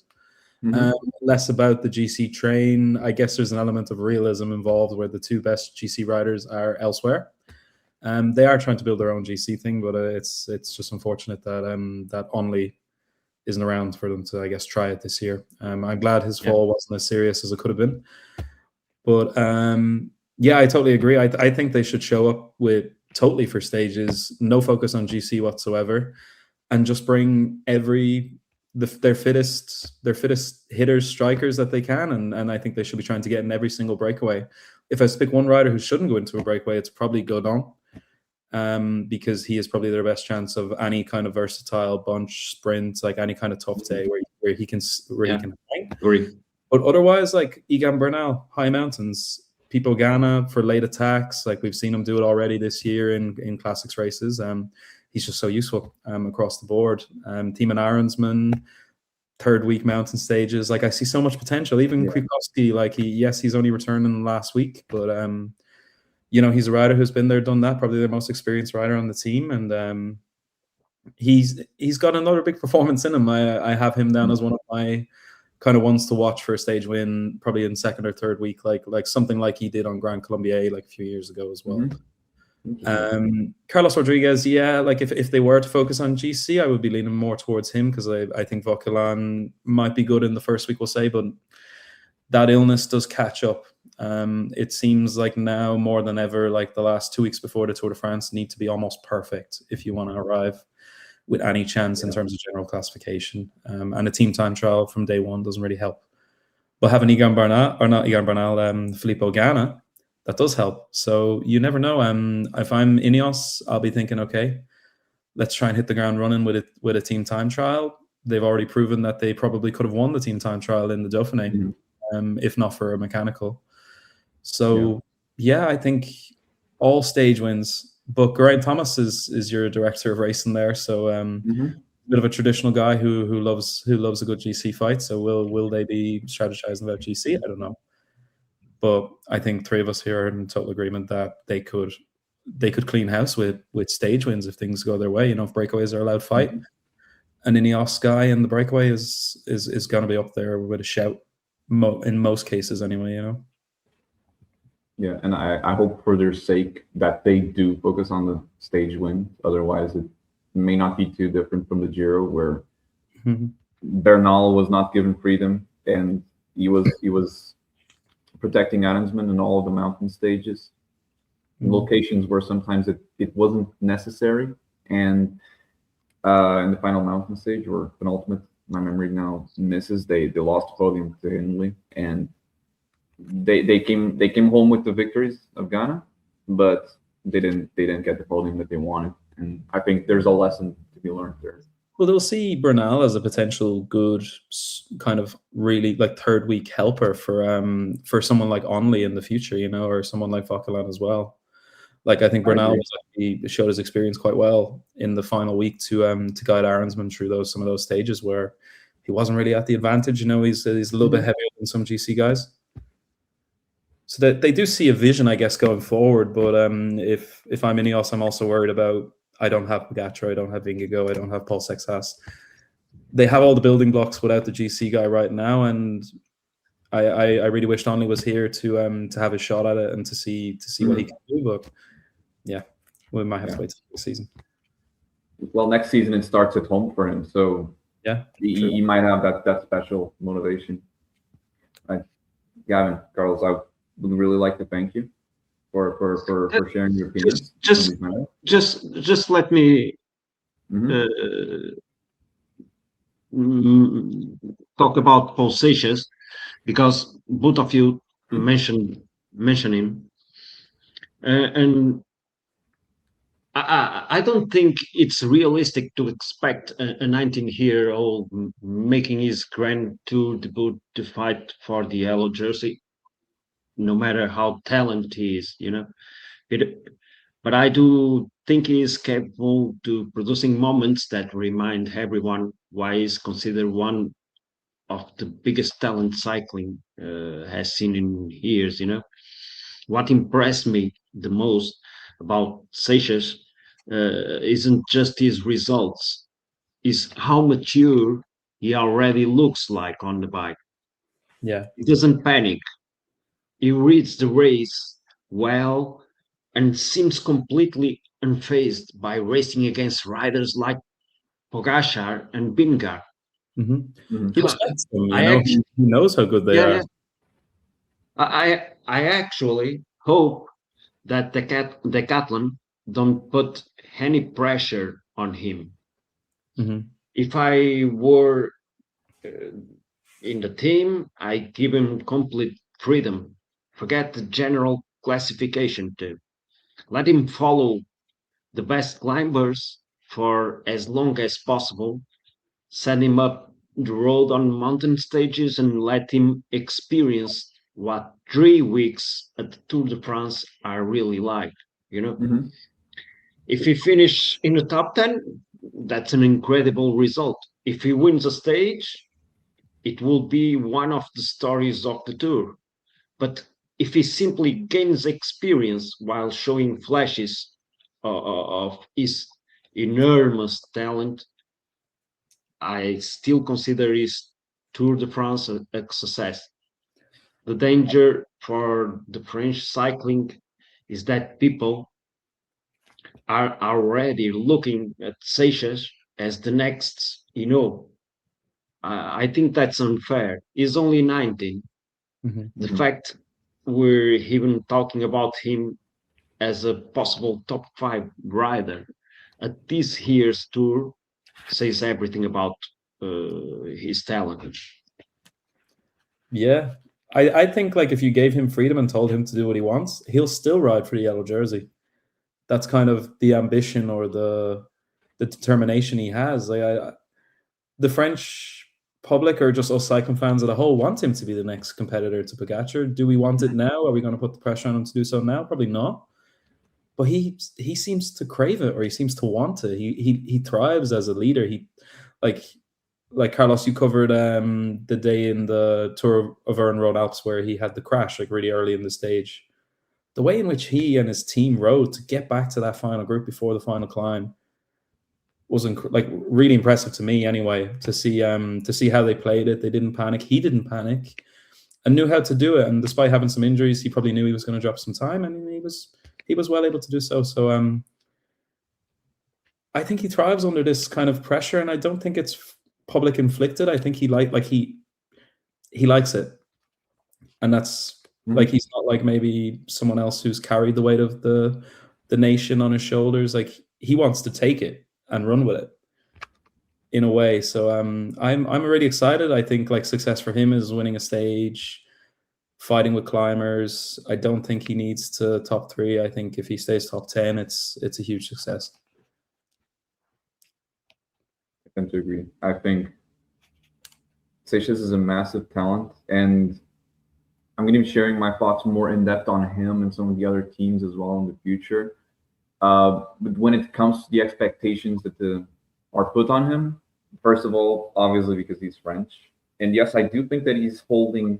Less about the GC train. I guess there's an element of realism involved where the two best GC riders are elsewhere. They are trying to build their own GC thing, but it's just unfortunate that that Only isn't around for them to, I guess, try it this year. I'm glad his fall wasn't as serious as it could have been. But yeah, I totally agree. I think they should show up with totally for stages, no focus on GC whatsoever, and just bring their fittest hitters, strikers that they can, and I think they should be trying to get in every single breakaway. If I was to pick one rider who shouldn't go into a breakaway, it's probably Godin, because he is probably their best chance of any kind of versatile bunch sprint, like any kind of tough day where he can hang. Agree. But otherwise, like Egan Bernal, high mountains, Pipo Ganna for late attacks, like we've seen him do it already this year in classics races. He's just so useful across the board. Timo Arensman, third week mountain stages. Like I see so much potential. Even Kwiatkowski, like he's only returning last week, but you know, he's a rider who's been there, done that. Probably the most experienced rider on the team, and he's got another big performance in him. I have him down as one of my kind of ones to watch for a stage win, probably in second or third week, like something like he did on Grand Colombier like a few years ago as well. Carlos Rodriguez, yeah, like if they were to focus on GC, I would be leaning more towards him because I think Vauquelin might be good in the first week, we'll say, but that illness does catch up. It seems like now more than ever, like the last 2 weeks before the Tour de France need to be almost perfect if you want to arrive with any chance in terms of general classification. And a team time trial from day one doesn't really help. But having Filippo Ganna, that does help. So you never know. If I'm Ineos, I'll be thinking, okay, let's try and hit the ground running with a team time trial. They've already proven that they probably could have won the team time trial in the Dauphiné, if not for a mechanical. So yeah, I think all stage wins. But Geraint Thomas is your director of racing there, so a bit of a traditional guy who loves a good GC fight. So will they be strategizing about GC? I don't know, but I think three of us here are in total agreement that they could clean house with stage wins if things go their way. You know, if breakaways are allowed fight, an Ineos guy in the breakaway is going to be up there with a shout in most cases anyway. You know. Yeah, and I hope for their sake that they do focus on the stage win. Otherwise, it may not be too different from the Giro, where Bernal was not given freedom, and he was protecting Arensman in all of the mountain stages, in locations where sometimes it wasn't necessary. And in the final mountain stage, or penultimate, my memory now misses, they lost the podium to Hindley, and they came home with the victories of Ghana, but they didn't get the podium that they wanted. And I think there's a lesson to be learned there. Well, they'll see Bernal as a potential good kind of really like third week helper for someone like Onley in the future, you know, or someone like Vauquelin as well. Like I think Bernal showed his experience quite well in the final week to guide Arensman through some of those stages where he wasn't really at the advantage. You know, he's a little bit heavier than some GC guys. So that they do see a vision, I guess, going forward. But if I'm Ineos, I'm also worried about. I don't have Pogacar, I don't have Vingegaard, I don't have Paul Sexas. They have all the building blocks without the GC guy right now, and I really wished Onley was here to have a shot at it and to see what he can do. But yeah, we might have to wait till the season. Well, next season it starts at home for him, so yeah, he might have that special motivation. Gavin, Carlos, I would really like to thank you for sharing your opinions. Just let me talk about Paul Seixas, because both of you mention him, and I don't think it's realistic to expect a 19-year-old making his Grand Tour debut to fight for the yellow jersey, no matter how talented he is, But I do think he is capable to producing moments that remind everyone why he's considered one of the biggest talent cycling has seen in years. What impressed me the most about Seixas isn't just his results, is how mature he already looks like on the bike. Yeah. He doesn't panic. He reads the race well and seems completely unfazed by racing against riders like Pogacar and Vingegaard. He respects them, I he knows how good they yeah, are. yeah. I actually hope that Decathlon don't put any pressure on him. If I were in the team, I give him complete freedom. Forget the general classification too. Let him follow the best climbers for as long as possible. Set him up the road on mountain stages and let him experience what 3 weeks at the Tour de France are really like. If he finish in the top 10, that's an incredible result. If he wins a stage, it will be one of the stories of the tour. But if he simply gains experience while showing flashes of his enormous talent, I still consider his Tour de France a success. The danger for the French cycling is that people are already looking at Seixas as the next, I think that's unfair. He's only 19. The fact we're even talking about him as a possible top 5 rider at this year's tour says everything about his talent. Yeah. I think if you gave him freedom and told him to do what he wants, he'll still ride for the yellow jersey. That's kind of the ambition or the determination he has. The French public, or just us cycling fans as a whole, want him to be the next competitor to Pogacar. Do we want it now? Are we going to put the pressure on him to do so now? Probably not. But he seems to crave it, or he seems to want it. He thrives as a leader. He like Carlos, you covered the day in the Tour of Rhone Alps where he had the crash really early in the stage. The way in which he and his team rode to get back to that final group before the final climb was really impressive to me. Anyway, to see how they played it. They didn't panic. He didn't panic, and knew how to do it. And despite having some injuries, he probably knew he was going to drop some time, and he was well able to do so. So I think he thrives under this kind of pressure, and I don't think it's public inflicted. I think he likes it, and that's he's not maybe someone else who's carried the weight of the nation on his shoulders. He wants to take it and run with it in a way. So I'm really excited. I think success for him is winning a stage, fighting with climbers. I don't think he needs to top 3. I think if he stays top 10, it's a huge success. I tend to agree. I think Seixas is a massive talent, and I'm going to be sharing my thoughts more in depth on him and some of the other teams as well in the future. But when it comes to the expectations that are put on him, first of all, obviously because he's French, and yes, I do think that he's holding.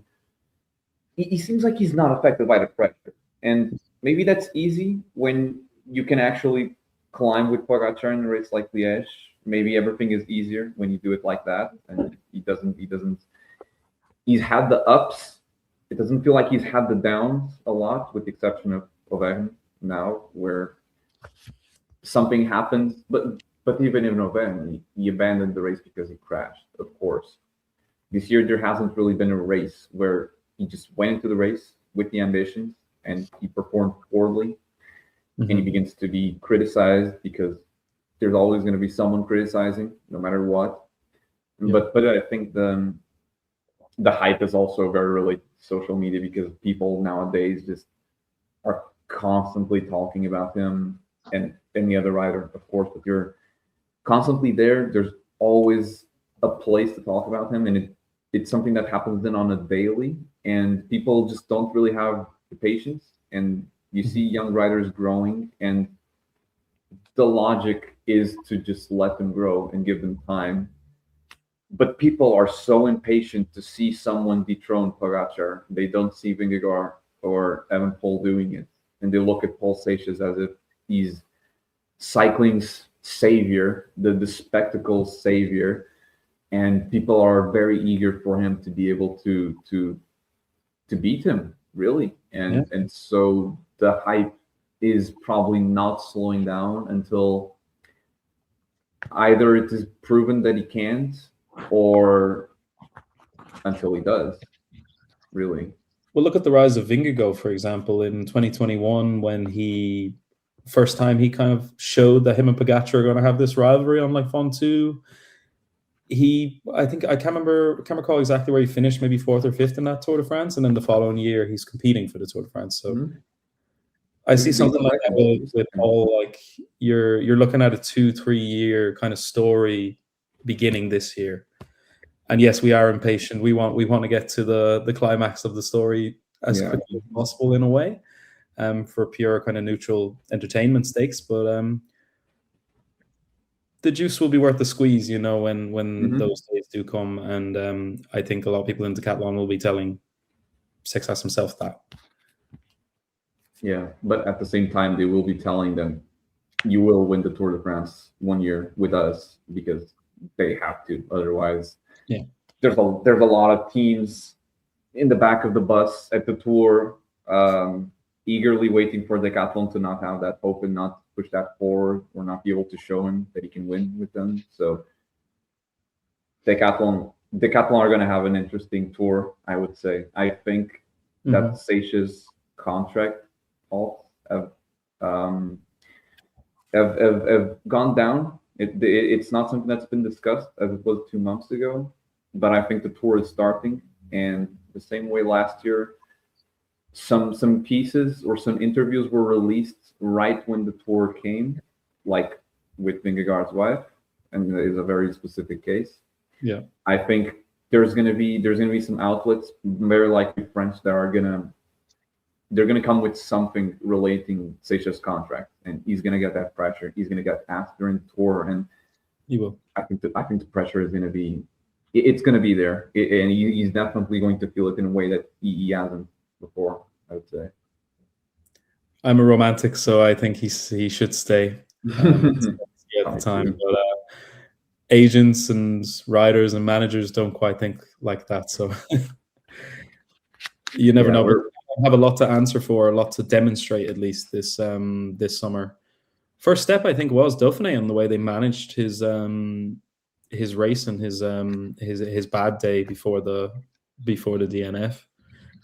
He seems like he's not affected by the pressure, and maybe that's easy when you can actually climb with Pogacar in a race like Liège. Maybe everything is easier when you do it like that, and he doesn't. He's had the ups. It doesn't feel like he's had the downs a lot, with the exception of Auvergne now, where something happens. But even in Auvergne, he abandoned the race because he crashed, of course. This year, there hasn't really been a race where he just went into the race with the ambitions and he performed poorly. And he begins to be criticized because there's always going to be someone criticizing, no matter what. Yeah. But I think the hype is also very related to social media, because people nowadays just are constantly talking about him and any other rider, of course. But you're constantly there. There's always a place to talk about him, and it's something that happens then on a daily, and people just don't really have the patience. And you see young riders growing, and the logic is to just let them grow and give them time. But people are so impatient to see someone dethrone Pogacar. They don't see Vingegaard or Evan Paul doing it, and they look at Paul Seixas as if he's cycling's savior, the spectacle savior, and people are very eager for him to be able to beat him, really. And so the hype is probably not slowing down until either it is proven that he can't, or until he does, really. Well, look at the rise of Vingegaard, for example, in 2021, when first time he kind of showed that him and Pogacar are going to have this rivalry on like Font2. I can't recall exactly where he finished, maybe 4th or 5th in that Tour de France, and then the following year he's competing for the Tour de France. So I see something like that with Paul. Like you're looking at a 2-3 year kind of story beginning this year. And yes, we are impatient. We want to get to the climax of the story as quickly as possible, in a way, for pure kind of neutral entertainment stakes. But the juice will be worth the squeeze, when those days do come. And I think a lot of people in Decathlon will be telling Seixas himself that. Yeah, but at the same time, they will be telling them, you will win the Tour de France one year with us, because they have to. Otherwise, there's a lot of teams in the back of the bus at the Tour, eagerly waiting for Decathlon to not have that hope and not push that forward, or not be able to show him that he can win with them. So Decathlon are going to have an interesting tour, I would say. I think that Seixas' contract have gone down. It's not something that's been discussed as it was 2 months ago, but I think the tour is starting, and the same way last year, some pieces or some interviews were released right when the tour came, like with Vingegaard's wife, and it is a very specific case. Yeah, I think there's gonna be some outlets, very likely French, that are they're gonna come with something relating Seixas' contract, and he's gonna get that pressure. He's gonna get asked during the tour, and he will. I think the pressure is gonna be, it's gonna be there, and he's definitely going to feel it in a way that he hasn't before, I would say. I'm a romantic, so I think he should stay at the time. But agents and riders and managers don't quite think like that. So you never know. But have a lot to answer for, a lot to demonstrate, at least this summer. First step, I think, was Dauphiné, and the way they managed his race and his bad day before the DNF.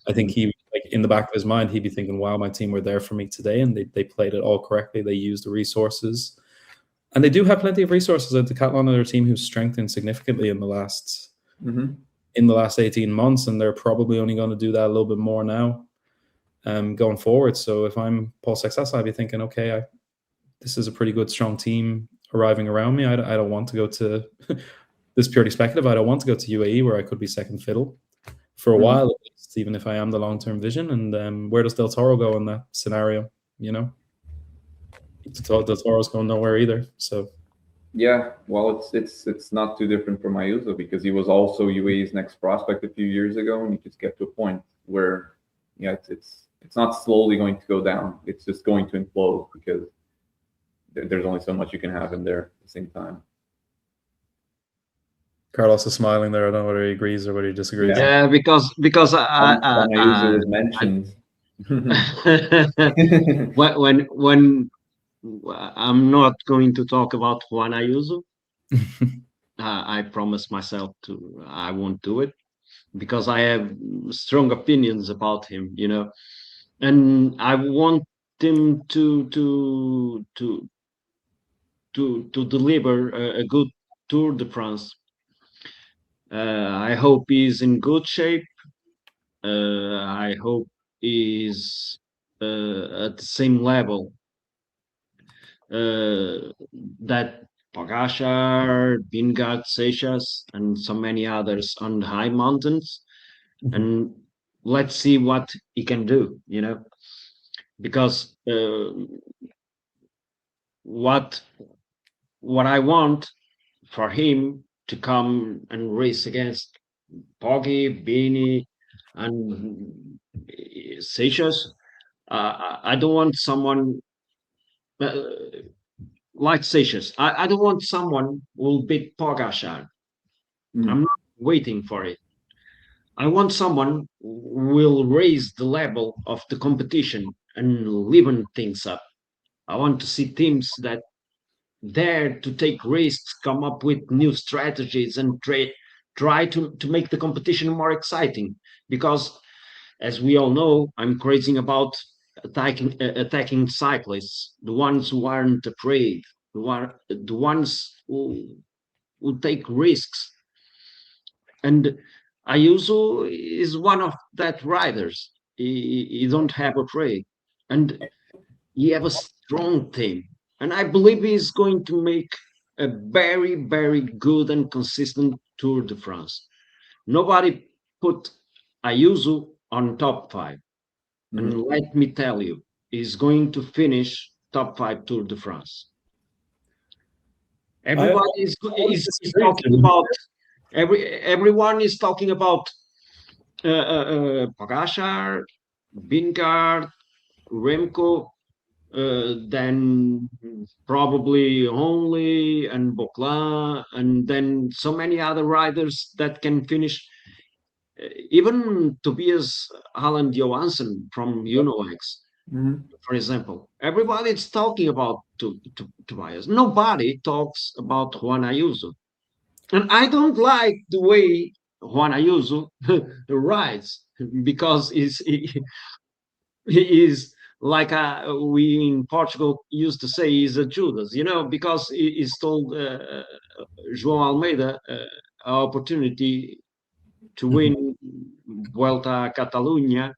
I think he, like, in the back of his mind, he'd be thinking, wow, my team were there for me today, and they played it all correctly. They used the resources, and they do have plenty of resources at Decathlon, and their team who's strengthened significantly in the last 18 months, and they're probably only going to do that a little bit more now, going forward. So if I'm Paul Seixas, I'd be thinking, okay, this is a pretty good, strong team arriving around me. I don't want to go to this, purely speculative. I don't want to go to UAE, where I could be second fiddle for a while, at least, even if I am the long-term vision. And where does Del Toro go in that scenario? Del Toro's going nowhere either. So yeah, well, it's not too different from Ayuso, because he was also UAE's next prospect a few years ago, and he just get to a point where it's not slowly going to go down. It's just going to implode, because there's only so much you can have in there at the same time. Carlos is smiling there. I don't know whether he agrees or whether he disagrees. Yeah, because Ayuso was mentioned. when I'm not going to talk about Juan Ayuso, I promise myself I won't do it, because I have strong opinions about him, and I want him to to deliver a good Tour de France. I hope he's in good shape. I hope he's at the same level that Pogacar, Vingegaard, Seixas, and so many others on the high mountains. And let's see what he can do, because what I want for him to come and race against Poggy, Bini, and Seixas. I don't want someone like Seixas. I don't want someone who will beat Pogacar. I'm not waiting for it. I want someone who will raise the level of the competition and liven things up. I want to see teams that dare to take risks, come up with new strategies, and try to make the competition more exciting. Because, as we all know, I'm crazy about attacking cyclists, the ones who aren't afraid, the ones who take risks. And Ayuso is one of that riders. He don't have afraid, and he have a strong team. And I believe he's going to make a very, very good and consistent Tour de France. Nobody put Ayuso on top 5. And let me tell you, he's going to finish top 5 Tour de France. Everybody is talking about everyone is talking about Pogacar, Vingegaard, Remco, then probably Only and Boclin, and then so many other riders that can finish. Even Tobias Halland Johansson from UNOX, for example. Everybody's talking about Tobias. Nobody talks about Juan Ayuso. And I don't like the way Juan Ayuso rides, because he is like we in Portugal used to say, he's a Judas, because he told João Almeida an opportunity to win Vuelta a Catalunya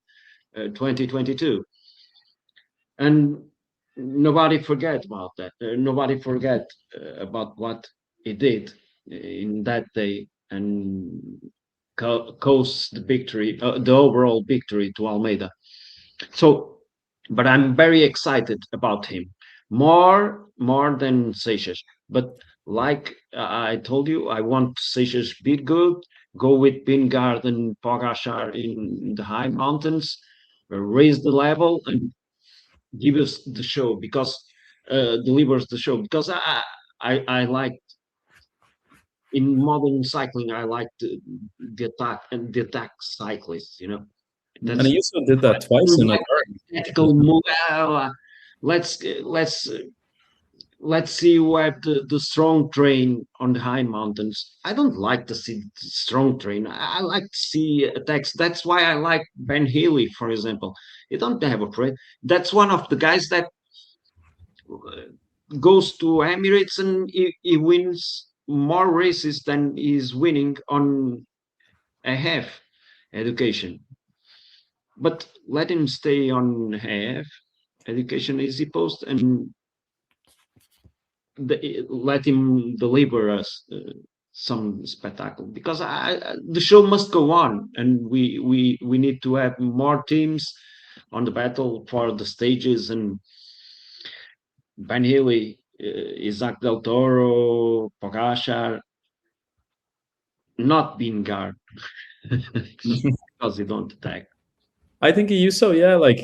2022. And nobody forget about that. Nobody forget about what he did in that day, and caused the victory, the overall victory to Almeida. So, but I'm very excited about him, more than Seixas. But like I told you, I want Seixas be good, go with Vingegaard and Pogacar in the high mountains, raise the level, and give us the show, because delivers the show. Because I like, in modern cycling, I like the attack cyclists, And he also did that twice in a tactical move. Let's see who have the strong train on the high mountains. I don't like to see strong train. I like to see attacks. That's why I like Ben Healy, for example. He don't have a train. That's one of the guys that goes to Emirates and he wins more races than he's winning on a half education. But let him stay on half education easy post, and let him deliver us some spectacle, because the show must go on, and we need to have more teams on the battle for the stages. And Ben Healy, Isaac Del Toro, Pogacar, not Vingegaard, because they don't attack. I think Ayuso, yeah, like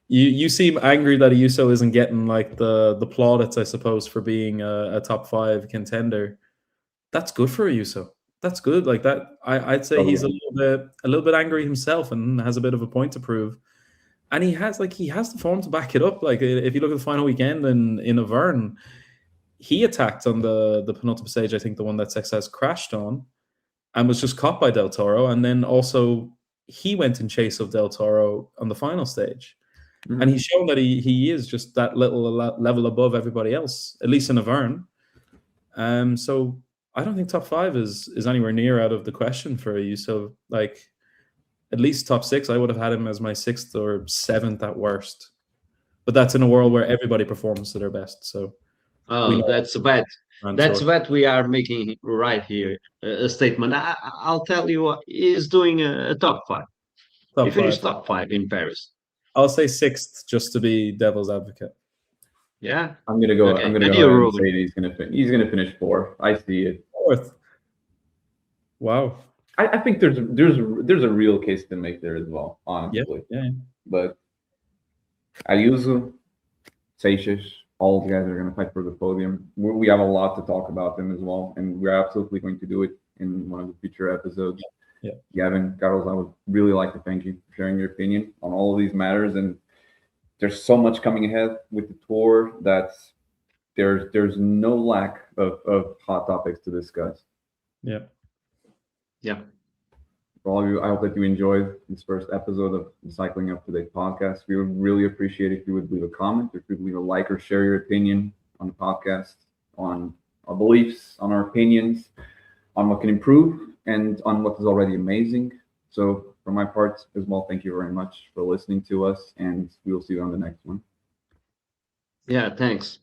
you seem angry that Ayuso isn't getting like the plaudits, I suppose, for being a top 5 contender. That's good for Ayuso. That's good. Like that, I'd say he's a little bit angry himself and has a bit of a point to prove. And he has the form to back it up. Like if you look at the final weekend in Auvergne, he attacked on the penultimate stage. I think the one that Seixas crashed on, and was just caught by Del Toro. And then also he went in chase of Del Toro on the final stage. Mhm. And he's shown that he is just that little level above everybody else, at least in Auvergne. So I don't think top 5 is anywhere near out of the question for you. So like at least top 6, I would have had him as my 6th or 7th at worst. But that's in a world where everybody performs to their best. So Oh, that's a bet. I'm That's sure. what we are making right here. A statement. I'll tell you what, he's doing a top 5. He Top 5. finished top 5 in Paris. I'll say 6th just to be devil's advocate. Yeah. I'm gonna go. Okay. I'm gonna And go you, ahead and Rúben? say he's gonna finish 4th. I see it. 4th. Wow. I think there's a real case to make there as well, honestly. Yeah. But Ayuso, Seixas, all the guys are going to fight for the podium. We have a lot to talk about them as well, and we're absolutely going to do it in one of the future episodes. Yeah. Gavin, Carlos, I would really like to thank you for sharing your opinion on all of these matters. And there's so much coming ahead with the tour that there's no lack of hot topics to discuss. Yeah. Yeah. For all of you, I hope that you enjoyed this first episode of the Cycling Up to Date podcast. We would really appreciate if you would leave a comment, if you would leave a like or share your opinion on the podcast, on our beliefs, on our opinions, on what can improve, and on what is already amazing. So for my part as well, thank you very much for listening to us, and we will see you on the next one. Yeah, thanks.